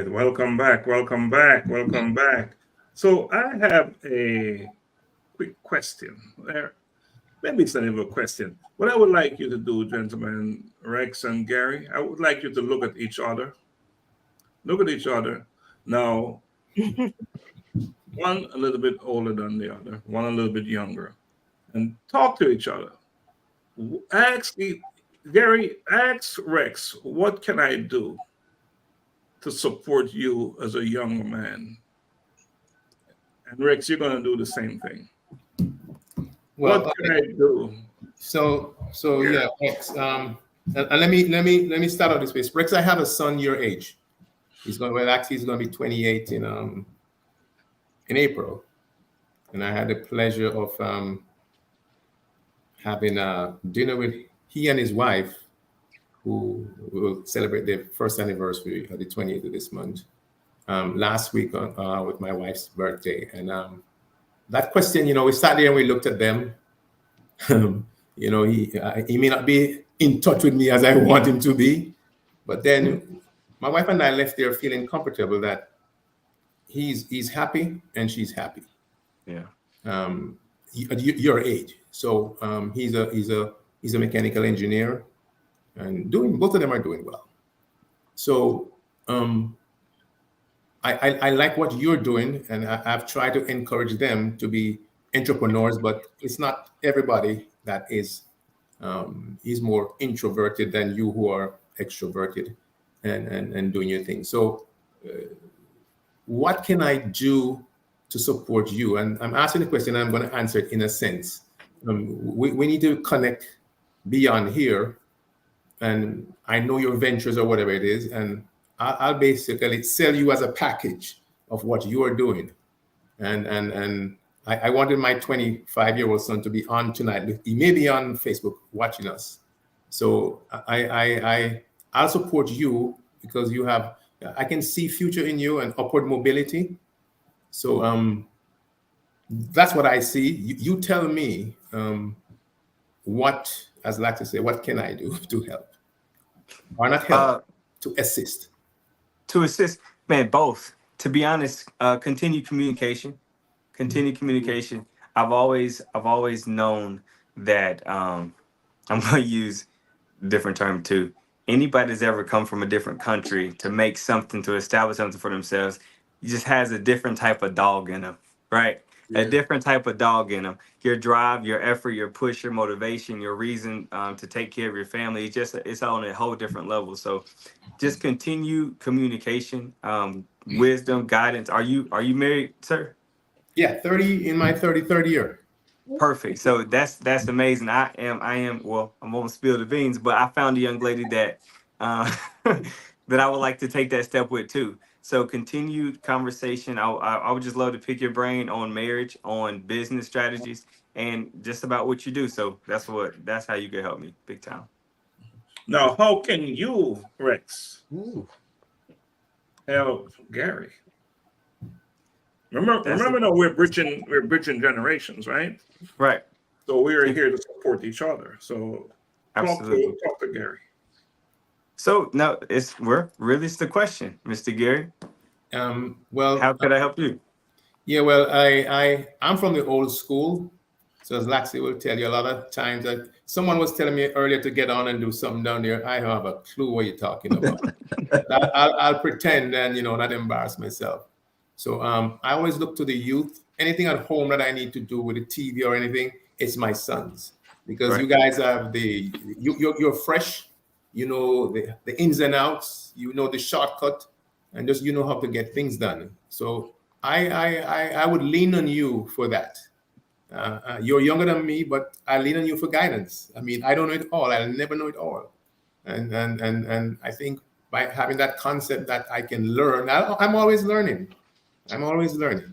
right. Welcome back. Welcome back. Welcome back. So I have a quick question. Maybe it's not even a question. What I would like you to do, gentlemen, Rex and Gary, I would like you to look at each other. Look at each other. Now, one a little bit older than the other, one a little bit younger, and talk to each other. Gary, ask Rex, what can I do to support you as a young man? And Rex, you're going to do the same thing. Well, What can I do? So yeah, Rex. And let me start out this way. Rex, I have a son your age. He's going to be 28 in April, and I had the pleasure of having a dinner with he and his wife, who will celebrate their first anniversary at the 28th of this month, last week with my wife's birthday. And that question, we sat there and we looked at them. He may not be in touch with me as I want him to be, but then my wife and I left there feeling comfortable that he's happy and she's happy. Yeah. Your age. So he's a mechanical engineer, and both of them are doing well. So I like what you're doing, and I've tried to encourage them to be entrepreneurs, but it's not everybody that is more introverted than you who are extroverted and doing your thing. So what can I do to support you? And I'm asking the question, and I'm going to answer it in a sense. We need to connect beyond here, and I know your ventures or whatever it is, and I'll basically sell you as a package of what you are doing. And I wanted my 25-year-old son to be on tonight. He may be on Facebook watching us. So I'll support you because I can see future in you and upward mobility. So that's what I see. You tell me what, as Laxley say, what can I do to help? Or not help, to assist. To assist, man, both. To be honest, continue communication. I've always known that I'm going to use a different term too. Anybody that's ever come from a different country to make something, to establish something for themselves, just has a different type of dog in them, right? Yeah. A different type of dog in them. Your drive, your effort, your push, your motivation, your reason to take care of your family. It's on a whole different level. So just continue communication, wisdom, guidance. Are you married, sir? Yeah, 30 in my 33rd year. Perfect. So that's amazing. I am. Well, I won't spill the beans, but I found a young lady that that I would like to take that step with too. So continued conversation. I would just love to pick your brain on marriage, on business strategies, and just about what you do. So that's how you can help me big time. Now, how can you, Rex, help Gary? Remember, now we're bridging generations, right? Right. So we're here to support each other. So talk to Gary. So no, it's the question, Mr. Gary. Well, how could I help you? Yeah, well, I'm from the old school. So as Laxley will tell you, a lot of times that someone was telling me earlier to get on and do something down there. I have a clue what you're talking about. I'll pretend and not embarrass myself. So I always look to the youth. Anything at home that I need to do with the TV or anything, it's my sons, because Right. You guys have you're fresh. You know the ins and outs. You know the shortcut, and just how to get things done. So I would lean on you for that. You're younger than me, but I lean on you for guidance. I mean, I don't know it all. I'll never know it all, and I think by having that concept that I can learn, I'm always learning.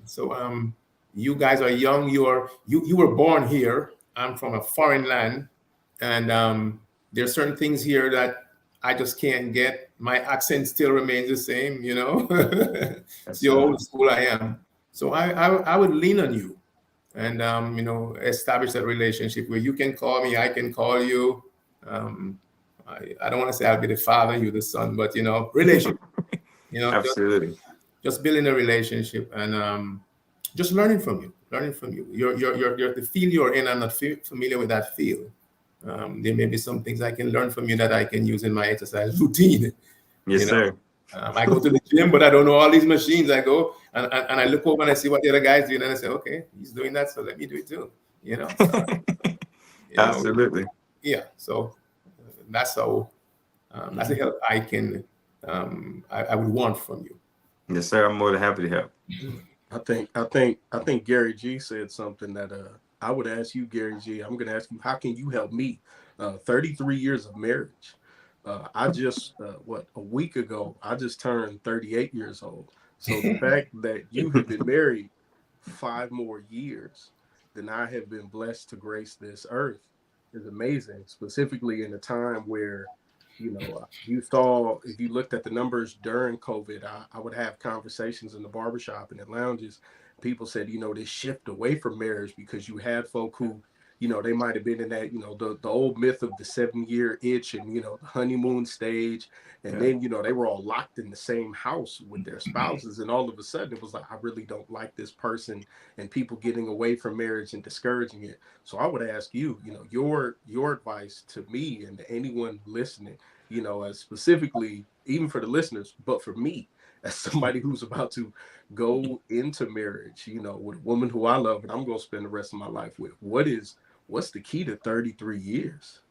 So you guys are young. You were born here. I'm from a foreign land, and there are certain things here that I just can't get. My accent still remains the same. It's the old school I am. So I would lean on you, and establish that relationship where you can call me, I can call you. I don't want to say I'll be the father, you the son, but relationship. You know, Absolutely. just building a relationship and just learning from you. You're the field you're in. I'm not familiar with that field. There may be some things I can learn from you that I can use in my exercise routine. Yes, sir. I go to the gym, but I don't know all these machines. I go and I look over and I see what the other guys doing, and I say, okay, he's doing that, so let me do it too. Absolutely. Yeah. So that's how that's the help I can I would want from you. Yes, sir. I'm more than happy to help. I think Gary G said something that I would ask you, Gary G. I'm going to ask you, how can you help me? 33 years of marriage. I just a week ago I just turned 38 years old. So the fact that you have been married 5 more years than I have been blessed to grace this earth is amazing. Specifically in a time where, you saw, if you looked at the numbers during COVID, I would have conversations in the barbershop and in lounges. People said, this shift away from marriage because you had folk who, they might have been in that, the old myth of the 7-year itch and, the honeymoon stage. And then, they were all locked in the same house with their spouses. And all of a sudden it was like, I really don't like this person, and people getting away from marriage and discouraging it. So I would ask you, your advice to me and to anyone listening, as specifically, even for the listeners, but for me, as somebody who's about to go into marriage, with a woman who I love and I'm going to spend the rest of my life with. What's the key to 33 years?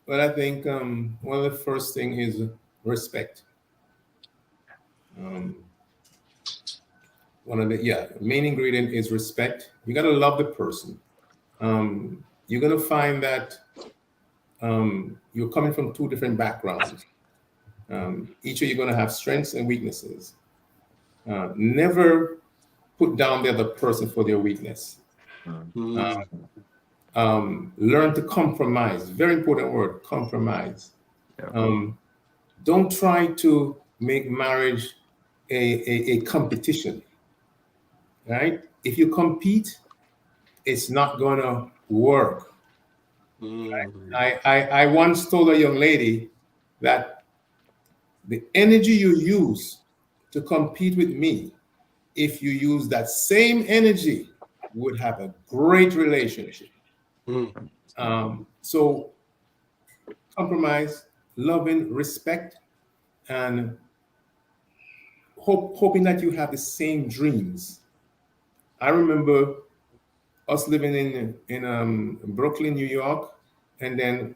Well, I think one of the first thing is respect. One of the main ingredient is respect. You got to love the person. You're going to find that you're coming from 2 different backgrounds. Each of you are going to have strengths and weaknesses. Never put down the other person for their weakness. Learn to compromise. Very important word, compromise. Don't try to make marriage a competition, right? If you compete, it's not going to work. I once told a young lady that the energy you use to compete with me, if you use that same energy, would have a great relationship. So compromise, loving, respect, and hoping that you have the same dreams. I remember us living in Brooklyn, New York, and then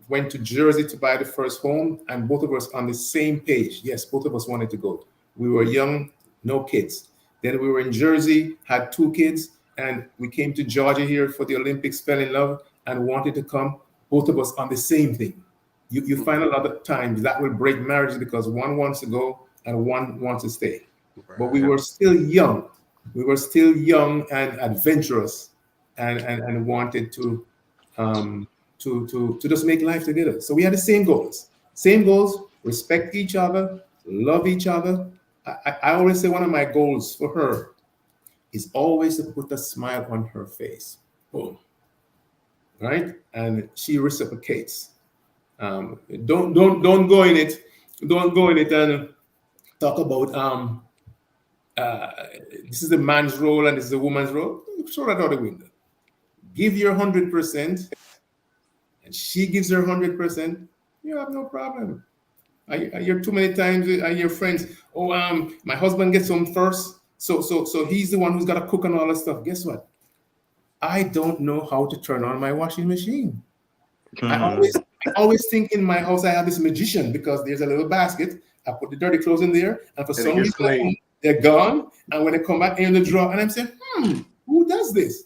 went to Jersey to buy the first home, and both of us on the same page. Yes, both of us wanted to go. We were young, no kids. Then we were in Jersey, had 2 kids, and we came to Georgia here for the Olympics, fell in love, and wanted to come, both of us on the same thing. You find a lot of times that will break marriages because one wants to go and one wants to stay. But we were still young. We were still young and adventurous and wanted to just make life together. So we had the same goals. Respect each other, love each other. I always say one of my goals for her is always to put a smile on her face. Boom. Right? And she reciprocates. Don't go in it. Don't go in it and talk about this is the man's role and this is the woman's role. Throw that out the window. Give your 100%, and she gives her 100%. You have no problem. I hear too many times. I hear friends, my husband gets home first, so he's the one who's got to cook and all that stuff. Guess what? I don't know how to turn on my washing machine. I always think in my house I have this magician because there's a little basket. I put the dirty clothes in there, and for some reason they're gone. And when they come back in the drawer, and I'm saying, who does this?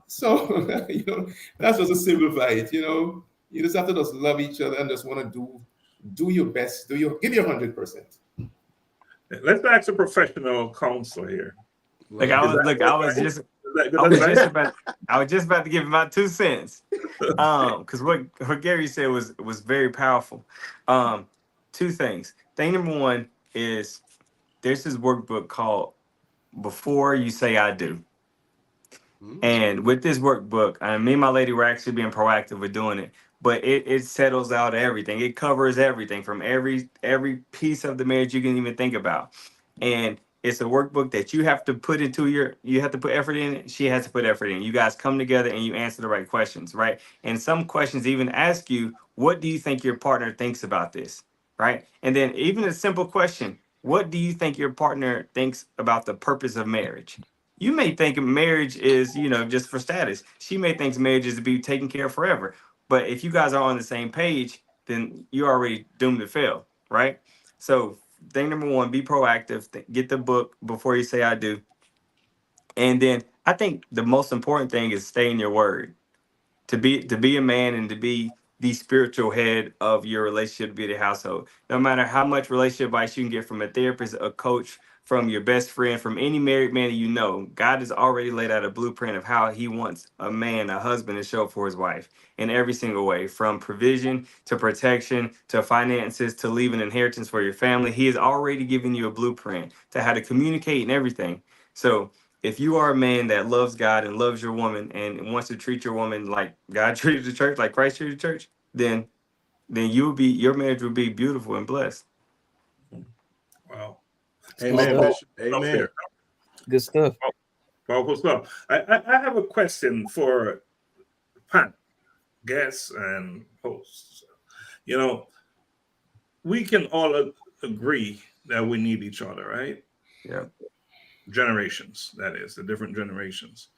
So that's just to simplify it. You just have to just love each other and just want to do your best. Give your 100%. Let's ask a professional counselor here. I was just about to give my 2 cents. Because what Gary said was very powerful. 2 things. Thing number 1 is there's this workbook called Before You Say I Do. And with this workbook, me and my lady were actually being proactive with doing it. but it settles out everything. It covers everything from every piece of the marriage you can even think about. And it's a workbook that you have to put into you have to put effort in it. She has to put effort in. You guys come together and you answer the right questions, right? And some questions even ask you, what do you think your partner thinks about this? Right? And then even a simple question, what do you think your partner thinks about the purpose of marriage? You may think marriage is, just for status. She may think marriage is to be taken care of forever. But if you guys are on the same page, then you're already doomed to fail, right? So thing number one, be proactive. Get the book before you say I do. And then I think the most important thing is stay in your word. To be a man and to be the spiritual head of your relationship, to be the household. No matter how much relationship advice you can get from a therapist, a coach, from your best friend, from any married man that you know, God has already laid out a blueprint of how he wants a man, a husband, to show up for his wife in every single way, from provision to protection to finances to leave an inheritance for your family. He has already given you a blueprint to how to communicate and everything. So if you are a man that loves God and loves your woman and wants to treat your woman like God treated the church, like Christ treated the church, then your marriage will be beautiful and blessed. Wow. Amen, Stuff. Bishop. Amen. Good stuff. Powerful stuff. I have a question for Pan, guests and hosts. We can all agree that we need each other, right? Yeah. Generations, that is, the different generations.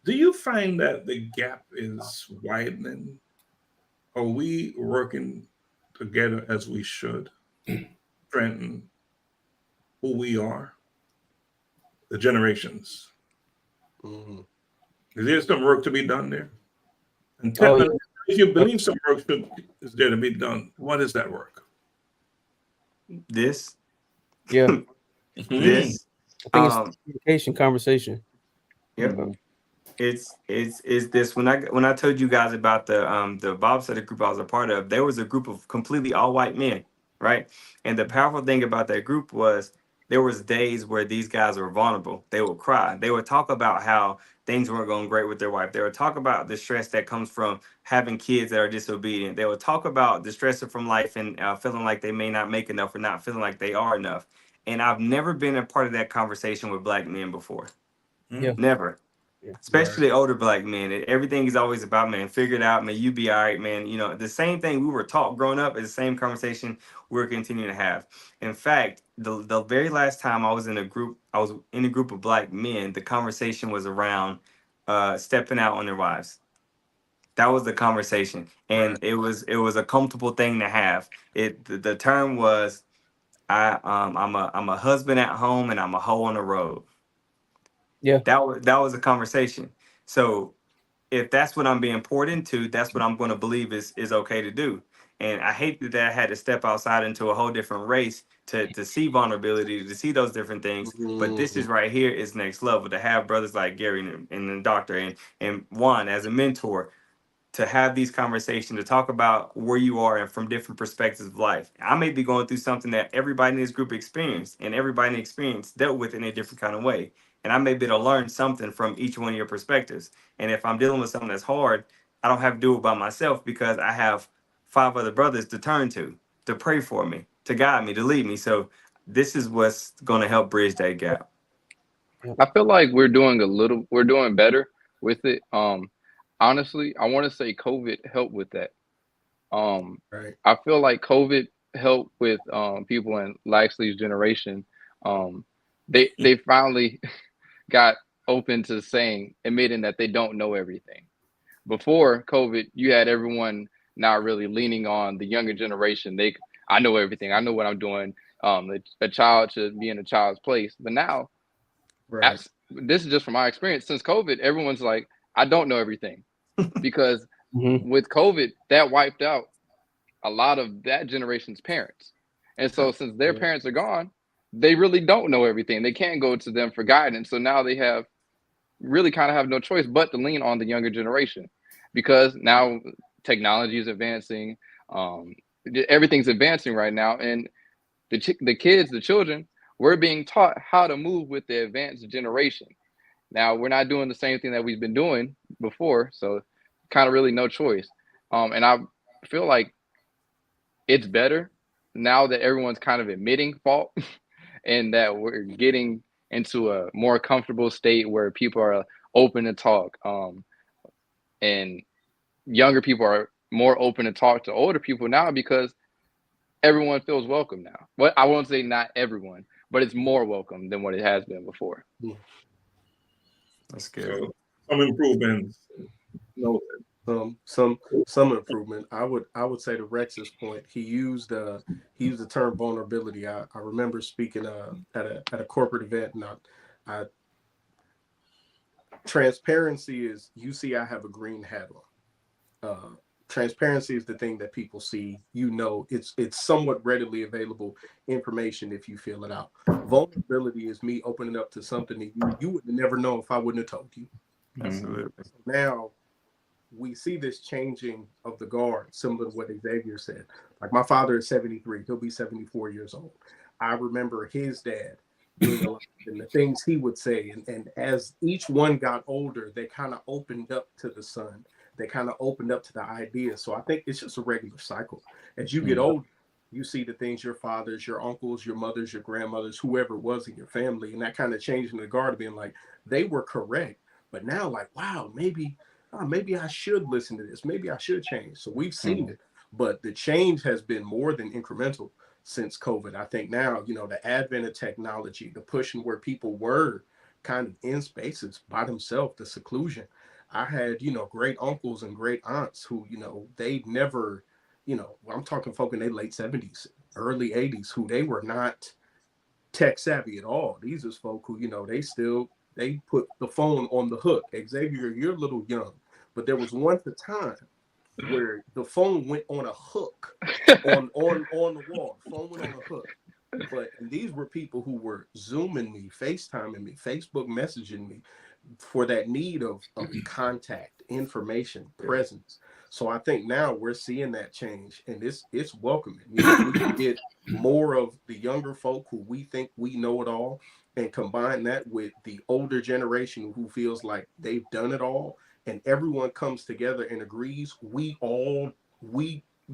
Do you find that the gap is widening? Are we working together as we should, strengthen who we are, the generations? Mhm. Is there some work to be done there? And Oh, yeah. if you believe some work is there to be done, what is that work? This, Yeah. this, I think it's um, communication, conversation. yep. It's this. When I told you guys about the bobsledding group I was a part of, there was a group of completely all white men, right? And the powerful thing about that group was there was days where these guys were vulnerable. They would cry. They would talk about how things weren't going great with their wife. They would talk about the stress that comes from having kids that are disobedient. They would talk about the stress from life and feeling like they may not make enough or not feeling like they are enough. And I've never been a part of that conversation with black men before. Yeah. Never. Yeah. Especially older black men. Everything is always about, man, figure it out, man, you be all right, man. The same thing we were taught growing up is the same conversation we're continuing to have. In fact, the very last time I was in a group of black men, the conversation was around stepping out on their wives. That was the conversation. And Right. it was a comfortable thing to have. The term was I'm a husband at home and I'm a hoe on the road. Yeah. That was a conversation. So if that's what I'm being poured into, that's what I'm going to believe is okay to do. And I hate that I had to step outside into a whole different race to see vulnerability, to see those different things. But this is Mhm. right here is next level, to have brothers like Gary and the doctor and Juan as a mentor, to have these conversations, to talk about where you are and from different perspectives of life. I may be going through something that everybody in this group experienced, and everybody in the experience dealt with in a different kind of way. And I may be able to learn something from each one of your perspectives. And if I'm dealing with something that's hard, I don't have to do it by myself because I have 5 other brothers to turn to pray for me, to guide me, to lead me. So this is what's going to help bridge that gap. I feel like we're doing better with it. Honestly, I want to say COVID helped with that. Um, Right. I feel like COVID helped with people in Laxley's generation. Um, they finally got open to admitting that they don't know everything. Before COVID, you had everyone not really leaning on the younger generation. I know everything. I know what I'm doing. A child should be in a child's place. But now, Right. this is just from my experience. Since COVID, everyone's like, I don't know everything, because Mm-hmm. with COVID, that wiped out a lot of that generation's parents. And so since their Yeah. parents are gone, they really don't know everything. They can't go to them for guidance. So now they really kind of have no choice but to lean on the younger generation, because now technology is advancing. Um, Everything's advancing right now. And the kids, the children, we're being taught how to move with the advanced generation. Now we're not doing the same thing that we've been doing before. So kind of really no choice. And I feel like it's better now that everyone's kind of admitting fault and that we're getting into a more comfortable state where people are open to talk. And younger people are more open to talk to older people now because everyone feels welcome now. Well, I won't say not everyone, but it's more welcome than what it has been before. That's good. So some improvements. Noted. Some improvement. I would say to Rex's point, he used the term vulnerability. I remember speaking at a corporate event, and I transparency is, you see I have a green hat on. Transparency is the thing that people see. It's somewhat readily available information if you fill it out. Vulnerability is me opening up to something that you would never know if I wouldn't have told you. Absolutely. Now we see this changing of the guard, similar to what Xavier said. Like, my father is 73, he'll be 74 years old. I remember his dad being alive and the things he would say. And as each one got older, they kind of opened up to the son. They kind of opened up to the ideas. So I think it's just a regular cycle. As you get older, you see the things your fathers, your uncles, your mothers, your grandmothers, whoever it was in your family, and that kind of changing the guard, being like, they were correct. But now, like, wow, maybe I should listen to this. Maybe I should change. So we've seen it, but the change has been more than incremental since COVID. I think now, the advent of technology, the pushing where people were kind of in spaces by themselves, the seclusion. I had, great uncles and great aunts who, they never, I'm talking folk in their late 70s, early 80s, who they were not tech savvy at all. These is folk who, they put the phone on the hook. Xavier, you're a little young, but there was once a time where the phone went on a hook on the wall. The phone went on a hook. And these were people who were Zooming me, FaceTiming me, Facebook messaging me for that need of contact, information, presence. So I think now we're seeing that change, and it's welcoming. We can get more of the younger folk who we think we know it all, and combine that with the older generation who feels like they've done it all, and everyone comes together and agrees we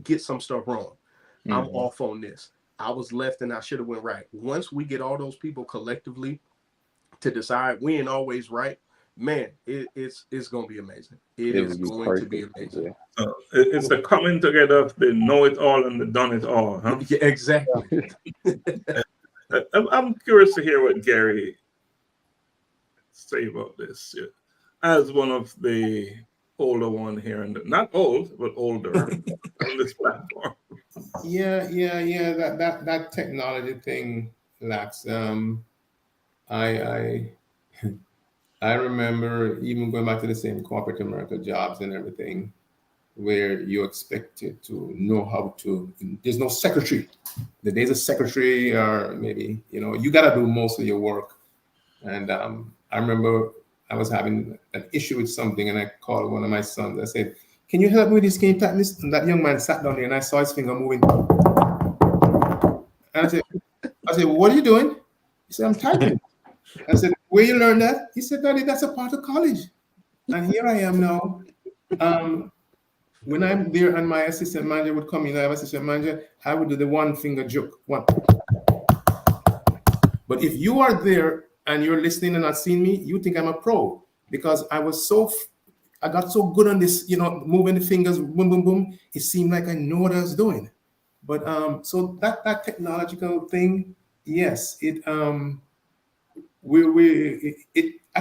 get some stuff wrong. I'm off on this. I was left and I should have went right. Once we get all those people collectively to decide we ain't always right, man, it's going to be amazing. It is going to be amazing. So it's the coming together of the know it all and the done it all, huh? Yeah, exactly. I'm curious to hear what Gary say about this. As one of the older one here, and not old, but older on this platform. Yeah. That technology thing, Lax. I remember even going back to the same corporate America jobs and everything, where you're expected to know how to. There's no secretary. The days of secretary are maybe you got to do most of your work. And I remember I was having an issue with something, and I called one of my sons. I said, "Can you help me with this? Can you type this?" And that young man sat down there, and I saw his finger moving. And I said, "What are you doing?" He said, "I'm typing." I said, "Where you learn that?" He said, "Daddy, that's a part of college." And here I am now. When I'm there and my assistant manager would come in, I have assistant manager, I would do the one finger joke. One. But if you are there and you're listening and not seeing me, you think I'm a pro, because I got so good on this, moving the fingers, boom, boom, boom. It seemed like I know what I was doing. But so that technological thing, yes, I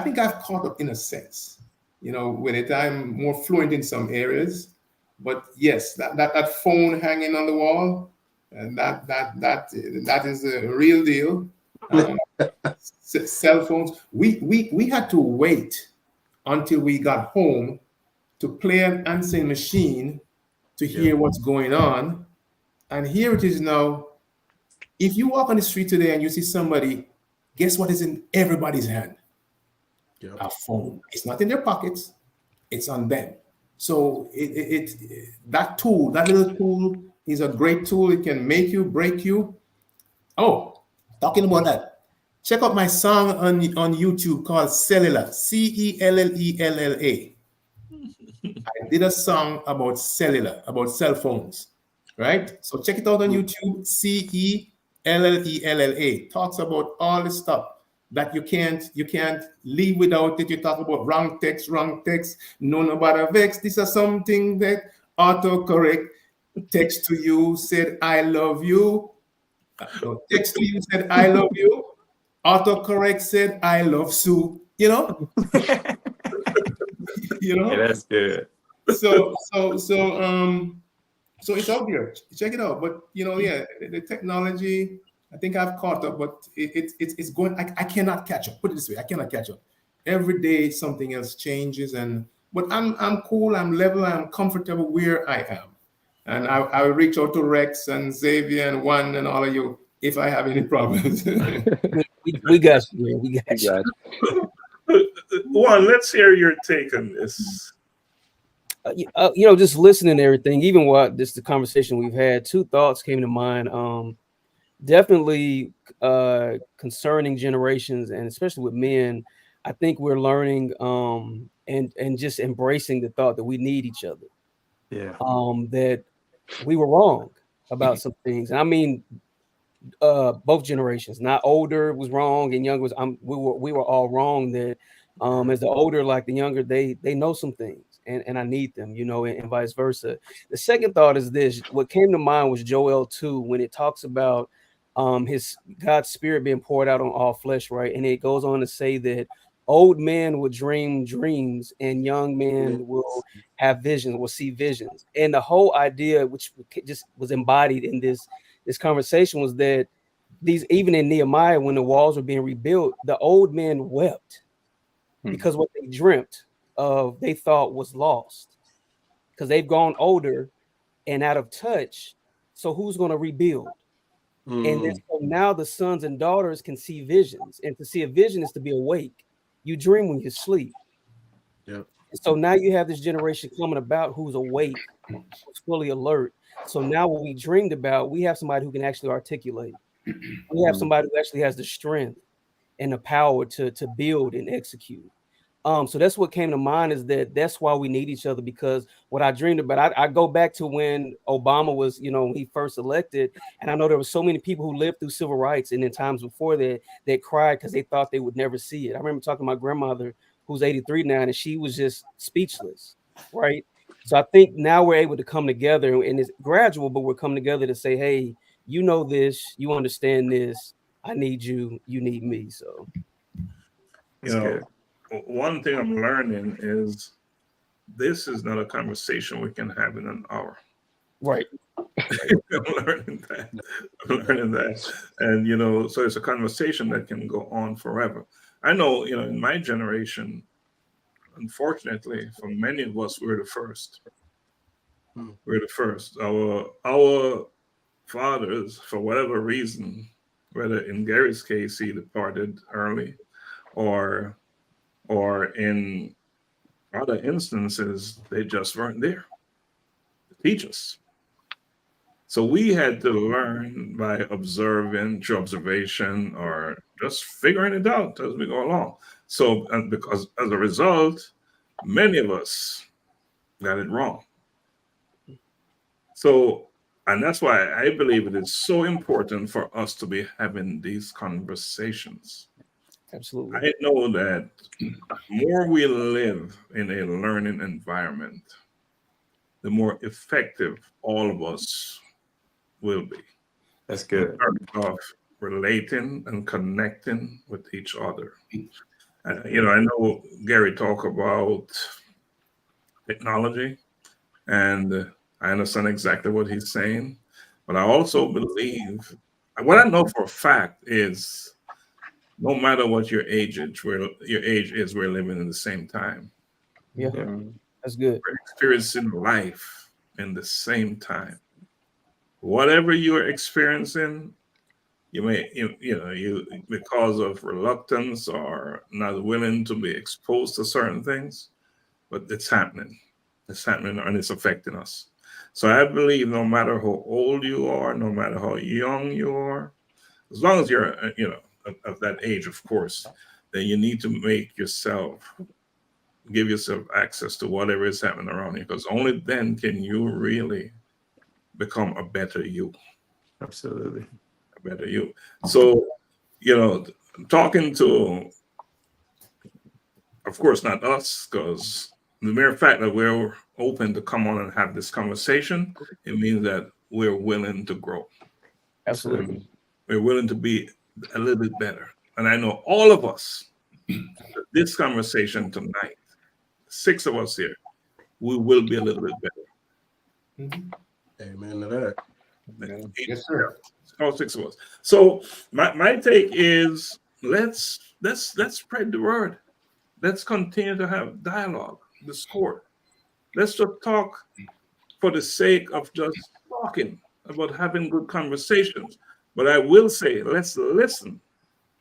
think I've caught up in a sense, with it. I'm more fluent in some areas, but yes, that phone hanging on the wall, and that is a real deal. Cell phones. We had to wait until we got home to play an answering machine to hear what's going on, and here it is now. If you walk on the street today and you see somebody, guess what is in everybody's hand? A phone. It's not in their pockets, it's on them. So that little tool is a great tool. It can make you, break you. Oh, talking about that, check out my song on YouTube called Cellular, Cellella. I did a song about cellular, about cell phones, right? So check it out on YouTube. Cellella talks about all the stuff that you can't live without it. You talk about wrong text, no about vex. This is something that autocorrect text to you said I love you. No, text to you said I love you. Autocorrect said I love Sue. You know, Yeah, that's good. so it's out there. Check it out. But the technology, I think I've caught up, but it's going. I cannot catch up. Put it this way, I cannot catch up. Every day something else changes, but I'm cool. I'm level. I'm comfortable where I am, and I'll reach out to Rex and Xavier and Juan and all of you if I have any problems. We got you, man. We got you. Juan, let's hear your take on this. Just listening to everything, even what the conversation we've had, two thoughts came to mind. Definitely concerning generations, and especially with men, I think we're learning and just embracing the thought that we need each other. Yeah. That we were wrong about some things. And I mean, both generations, not older was wrong and younger was. We were all wrong. That as the older, like the younger, they know some things. And I need them, and vice versa. The second thought is this. What came to mind was Joel 2, when it talks about his God's spirit being poured out on all flesh, right? And it goes on to say that old men will dream dreams and young men will have visions, will see visions. And the whole idea, which just was embodied in this conversation, was that even in Nehemiah, when the walls were being rebuilt, the old men wept because what they dreamt of they thought was lost, because they've gone older and out of touch. So who's going to rebuild? And then so now the sons and daughters can see visions, and to see a vision is to be awake. You dream when you sleep. Yep. And so now you have this generation coming about who's awake, who's fully alert. So now what we dreamed about, we have somebody who can actually articulate. We have somebody who actually has the strength and the power to build and execute. So that's what came to mind, is that's why we need each other, because what I dreamed about, I go back to when Obama was, when he first elected, and I know there were so many people who lived through civil rights and in times before that cried because they thought they would never see it. I remember talking to my grandmother, who's 83 now, and she was just speechless, right? So I think now we're able to come together, and it's gradual, but we're coming together to say, hey, you know this, you understand this, I need you, you need me. So, One thing I'm learning is this is not a conversation we can have in an hour. Right. I'm learning that. And, so it's a conversation that can go on forever. I know, in my generation, unfortunately, for many of us, we're the first. We're the first. Our fathers, for whatever reason, whether in Gary's case, he departed early, or in other instances, they just weren't there to teach us. So we had to learn by observing, through observation, or just figuring it out as we go along. So, because as a result, many of us got it wrong. So, and that's why I believe it is so important for us to be having these conversations. Absolutely. I know that the more we live in a learning environment, the more effective all of us will be. That's good. In terms of relating and connecting with each other. I know Gary talked about technology, and I understand exactly what he's saying, but I also believe, what I know for a fact is, no matter what your age is, we're living in the same time. Yeah, that's good. We're experiencing life in the same time. Whatever you're experiencing, you may, because of reluctance or not willing to be exposed to certain things, but it's happening. It's happening, and it's affecting us. So I believe no matter how old you are, no matter how young you are, as long as you're, of that age, of course, then you need to make yourself give yourself access to whatever is happening around you, because only then can you really become a better you. Absolutely. A better you. So, talking to, of course, not us, because the mere fact that we're open to come on and have this conversation, it means that we're willing to grow. Absolutely. We're willing to be a little bit better. And I know all of us, this conversation tonight, 6 of us here, we will be a little bit better. Amen to that. Yes, sir. All 6 of us. So my take is let's spread the word. Let's continue to have dialogue, discord. Let's just talk for the sake of just talking about having good conversations. But I will say, let's listen,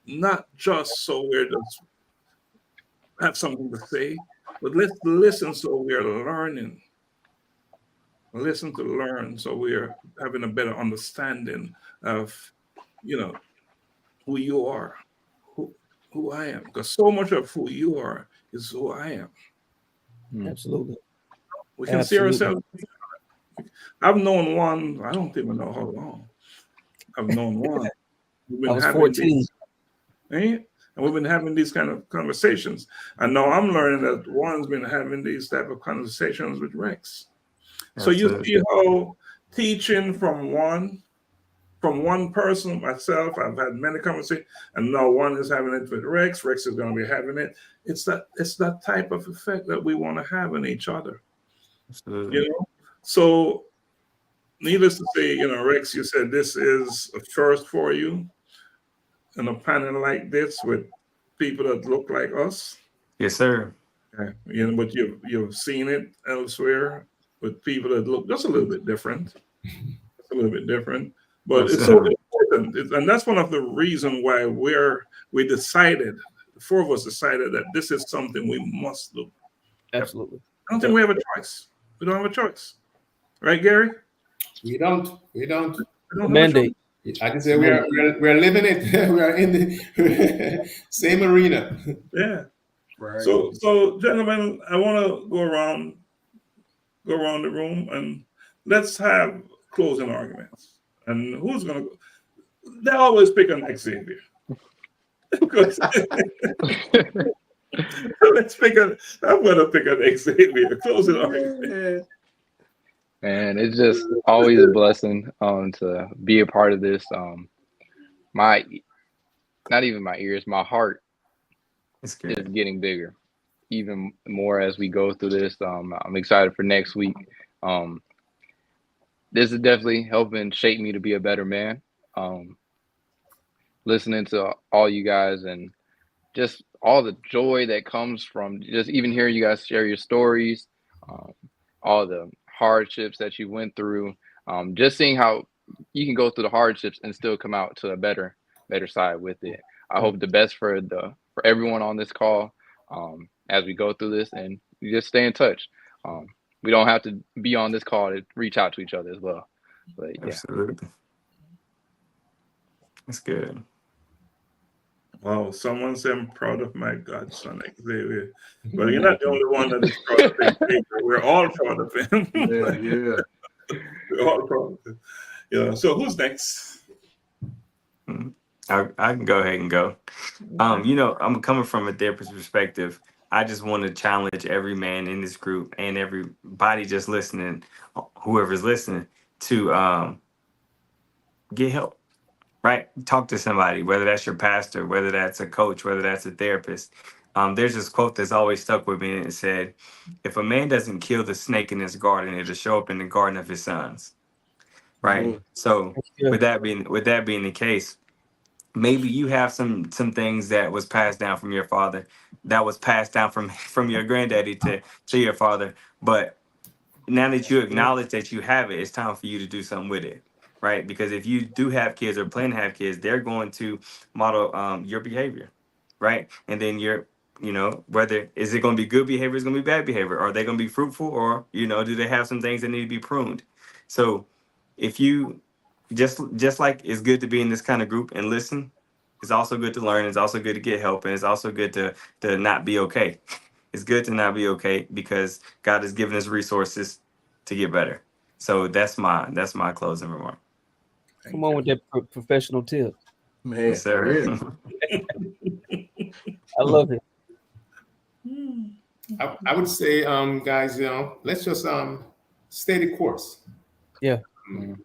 not just so we're just have something to say, but let's listen so we're learning. Listen to learn so we're having a better understanding of, who you are, who I am. Because so much of who you are is who I am. Absolutely. We can see ourselves. I've known Juan, I don't even know how long. I've known Juan. I was 14. And we've been having these kind of conversations. And now I'm learning that Juan's been having these type of conversations with Rex. So you see how teaching from one person, myself, I've had many conversations, and now Juan is having it with Rex. Rex is going to be having it. It's that type of effect that we want to have in each other. Absolutely. So needless to say, Rex, you said this is a first for you in a panel like this with people that look like us. Yes, sir. Okay. But you've seen it elsewhere with people that look just a little bit different. But it's so important. And that's one of the reasons why we decided, the 4 of us decided that this is something we must do. Absolutely. I don't think we have a choice. We don't have a choice. Right, Gary? We don't. Mandate. I can say we're living it. We are in the same arena. Yeah. Right. So gentlemen, I want to go around the room and let's have closing arguments. And who's gonna go? They always pick on Xavier. I'm gonna pick on Xavier. Closing argument. Man, it's just always a blessing to be a part of this. Not even my ears, my heart is getting bigger, even more as we go through this. I'm excited for next week. This is definitely helping shape me to be a better man. Listening to all you guys and just all the joy that comes from just even hearing you guys share your stories, all the hardships that you went through, just seeing how you can go through the hardships and still come out to a better side with it. I hope the best for everyone on this call as we go through this, and you just stay in touch. We don't have to be on this call to reach out to each other as well. But, yeah. Absolutely. That's good. Wow, someone said I'm proud of my godson, Xavier. But you're not the only one that is proud of Xavier. We're all proud of him. Yeah. We're all proud of him. Yeah. So who's next? I can go ahead and go. I'm coming from a therapist perspective. I just want to challenge every man in this group and everybody just listening, whoever's listening, to get help, right? Talk to somebody, whether that's your pastor, whether that's a coach, whether that's a therapist. There's this quote that's always stuck with me, and it said, if a man doesn't kill the snake in his garden, it'll show up in the garden of his sons, right? Mm-hmm. So with that being the case, maybe you have some things that was passed down from your father, that was passed down from your granddaddy to your father. But now that you acknowledge that you have it, it's time for you to do something with it, right? Because if you do have kids or plan to have kids, they're going to model your behavior, right? And then whether is it going to be good behavior, is going to be bad behavior, are they going to be fruitful, or do they have some things that need to be pruned? So if you just like it's good to be in this kind of group and listen, it's also good to learn. It's also good to get help, and it's also good to not be okay. It's good to not be okay because God has given us resources to get better. So that's my closing remark. Come on with that professional tip. Man, Yes, sir. yeah. I love it. I would say, guys, let's just stay the course. Yeah.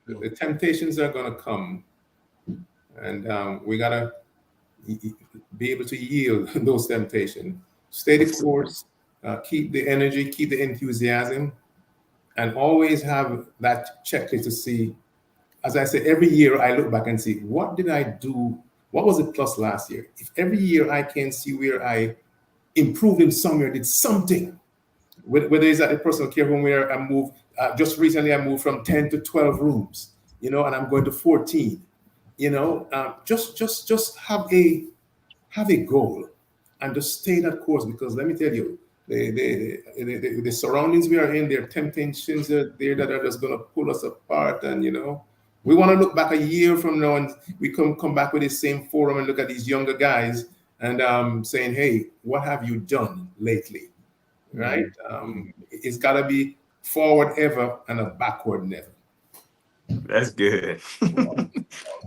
The temptations are going to come, and we got to be able to yield those temptations. Stay the course, keep the energy, keep the enthusiasm, and always have that checklist to see. As I say, every year I look back and see, what did I do? What was the plus last year? If every year I can see where I improved in somewhere, did something, whether it's at a personal care home where I moved, just recently I moved from 10 to 12 rooms, and I'm going to 14, just have a goal and just stay that course, because let me tell you, the surroundings we are in, there are temptations there that are just going to pull us apart. And we want to look back a year from now and we come back with the same forum and look at these younger guys and saying, hey, what have you done lately? Right? It's got to be forward ever and a backward never. That's good.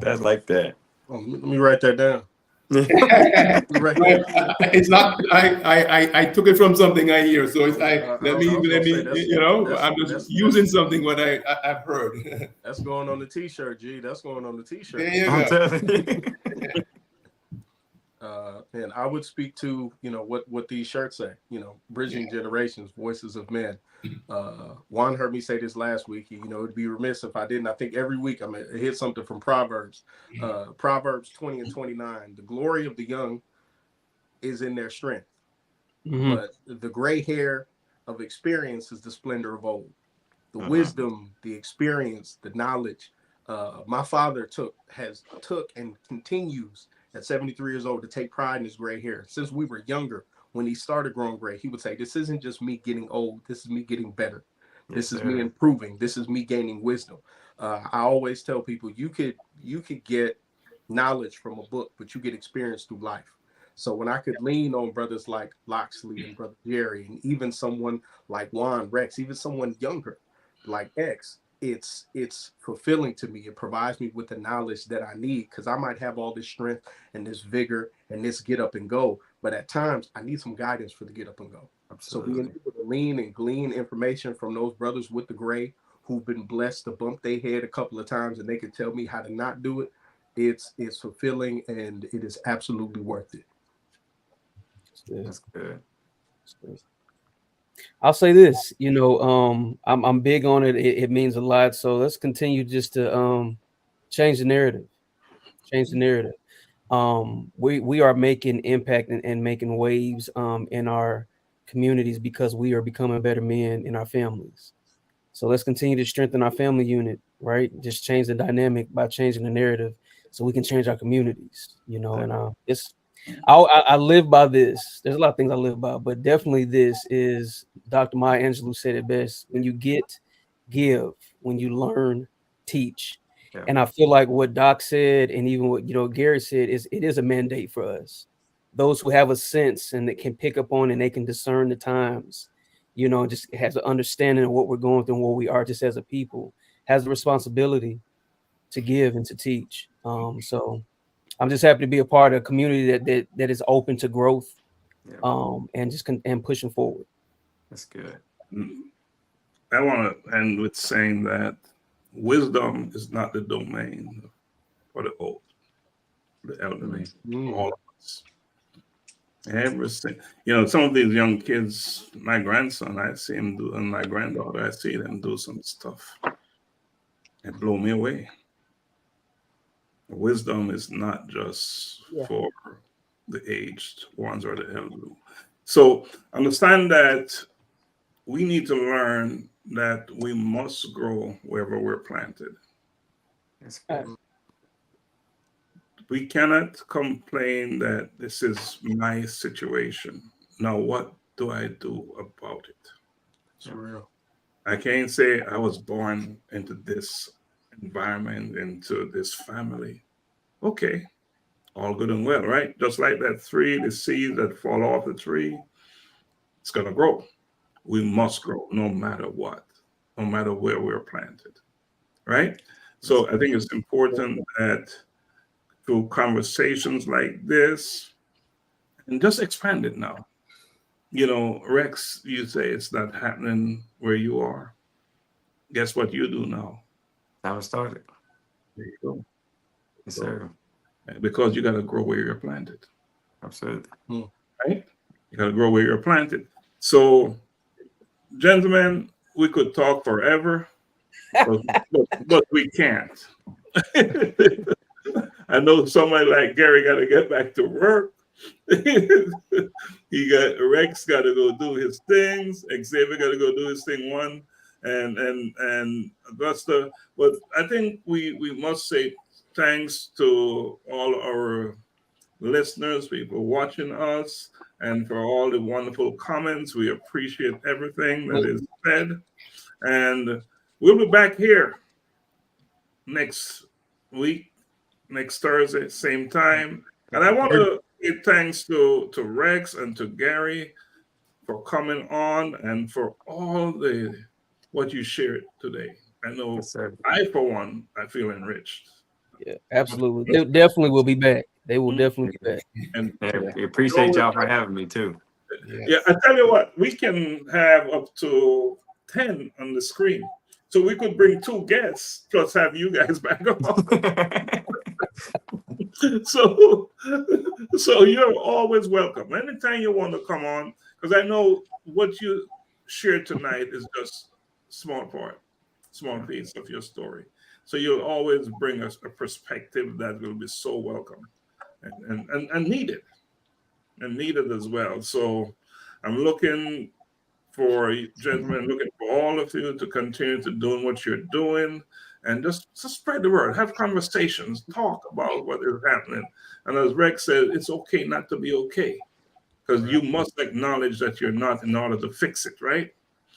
That's like that. Oh, let me write that down. It's not. I took it from something I hear, so it's let me. I'm just using something what I've heard. That's going on the T-shirt, G. That's going on the T-shirt. There you go. And I would speak to what these shirts say. Bridging generations, voices of men. Juan heard me say this last week. It'd be remiss if I didn't. I think every week I'm gonna hit something from Proverbs. Proverbs 20 and 29. The glory of the young is in their strength, but the gray hair of experience is the splendor of old. The wisdom, the experience, the knowledge. My father took and continues at 73 years old to take pride in his gray hair. Since we were younger, when he started growing gray, he would say, this isn't just me getting old. This is me getting better. This is me improving. This is me gaining wisdom. I always tell people you could get knowledge from a book, but you get experience through life. So when I could lean on brothers like Laxley and Brother Jerry, and even someone like Juan, Rex, even someone younger like X, it's fulfilling to me. It provides me with the knowledge that I need, because I might have all this strength and this vigor and this get up and go, but at times I need some guidance for the get up and go. Absolutely. So being able to lean and glean information from those brothers with the gray who've been blessed to bump their head a couple of times and they can tell me how to not do it, it's fulfilling, and it is absolutely worth it. That's good. I'll say this, I'm big on it. It means a lot. So let's continue just to change the narrative. We are making impact and making waves in our communities because we are becoming better men in our families. So let's continue to strengthen our family unit, right? Just change the dynamic by changing the narrative so we can change our communities, and I live by this. There's a lot of things I live by, but definitely this is Dr. Maya Angelou said it best. When you get, give. When you learn, teach. Yeah. And I feel like what Doc said, and even what Gary said, is it is a mandate for us. Those who have a sense and that can pick up on and they can discern the times, just has an understanding of what we're going through and what we are just as a people, has the responsibility to give and to teach. So I'm just happy to be a part of a community that is open to growth, and just and pushing forward. That's good. I want to end with saying that wisdom is not the domain for the old, the elderly, all of us. Everything. Some of these young kids, my grandson, I see him do, and my granddaughter, I see them do some stuff. It blew me away. Wisdom is not just for the aged ones or the elderly. So understand that we need to learn that we must grow wherever we're planted. We cannot complain that this is my situation. Now, what do I do about it? It's real. I can't say I was born into this environment, into this family. Okay, all good and well, right? Just like that tree, the seeds that fall off the tree, it's going to grow. We must grow no matter what, no matter where we're planted, right? So I think it's important that through conversations like this, and just expand it now. Rex, you say it's not happening where you are. Guess what you do now? How it started. There you go. Yes, sir. Because you got to grow where you're planted. Absolutely. Right? You got to grow where you're planted. So, gentlemen, we could talk forever, but we can't. I know somebody like Gary got to get back to work. Rex got to go do his things. Xavier got to go do his thing one, and Augusta. But I think we must say thanks to all our listeners, people watching us, and for all the wonderful comments. We appreciate everything that is said, and we'll be back here next week, next Thursday, same time. And I want to give thanks to Rex and to Gary for coming on and for all what you shared today. I know I, for one, I feel enriched. Yeah, absolutely. They definitely will be back. They will definitely be back. And we appreciate y'all for having me too. Yeah, I tell you what, we can have up to 10 on the screen. So we could bring 2 guests plus have you guys back on. So you're always welcome. Anytime you want to come on, because I know what you shared tonight is just small piece of your story. So you'll always bring us a perspective that will be so welcome and needed. And needed as well. So I'm looking for all of you to continue to doing what you're doing and just spread the word, have conversations, talk about what is happening. And as Rex said, it's okay not to be okay, because you must acknowledge that you're not in order to fix it, right?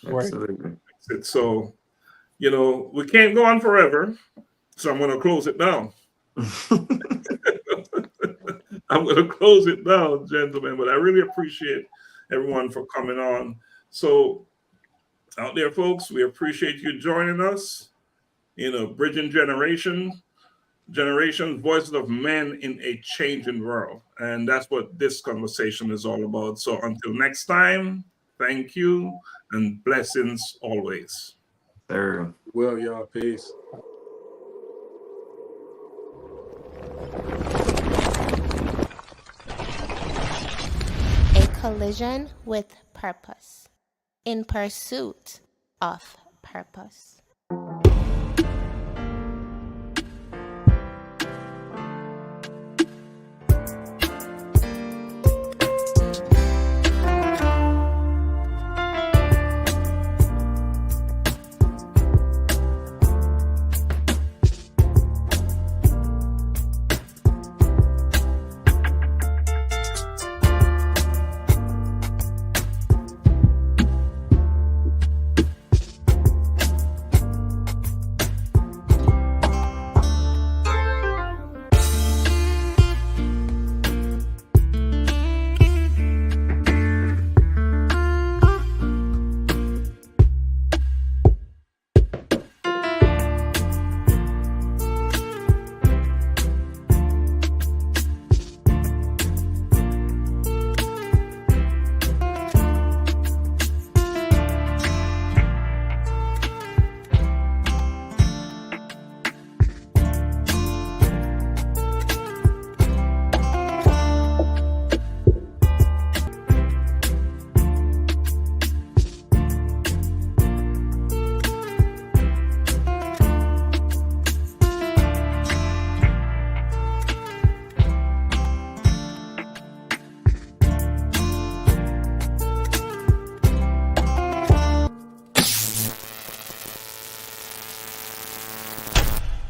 Absolutely. So, we can't go on forever. So I'm going to close it down. I'm going to close it down, gentlemen, but I really appreciate everyone for coming on. So out there, folks, we appreciate you joining us. Bridging generations, voices of men in a changing world. And that's what this conversation is all about. So until next time, thank you and blessings always. Sir. Well, y'all, peace. A collision with purpose, in pursuit of purpose.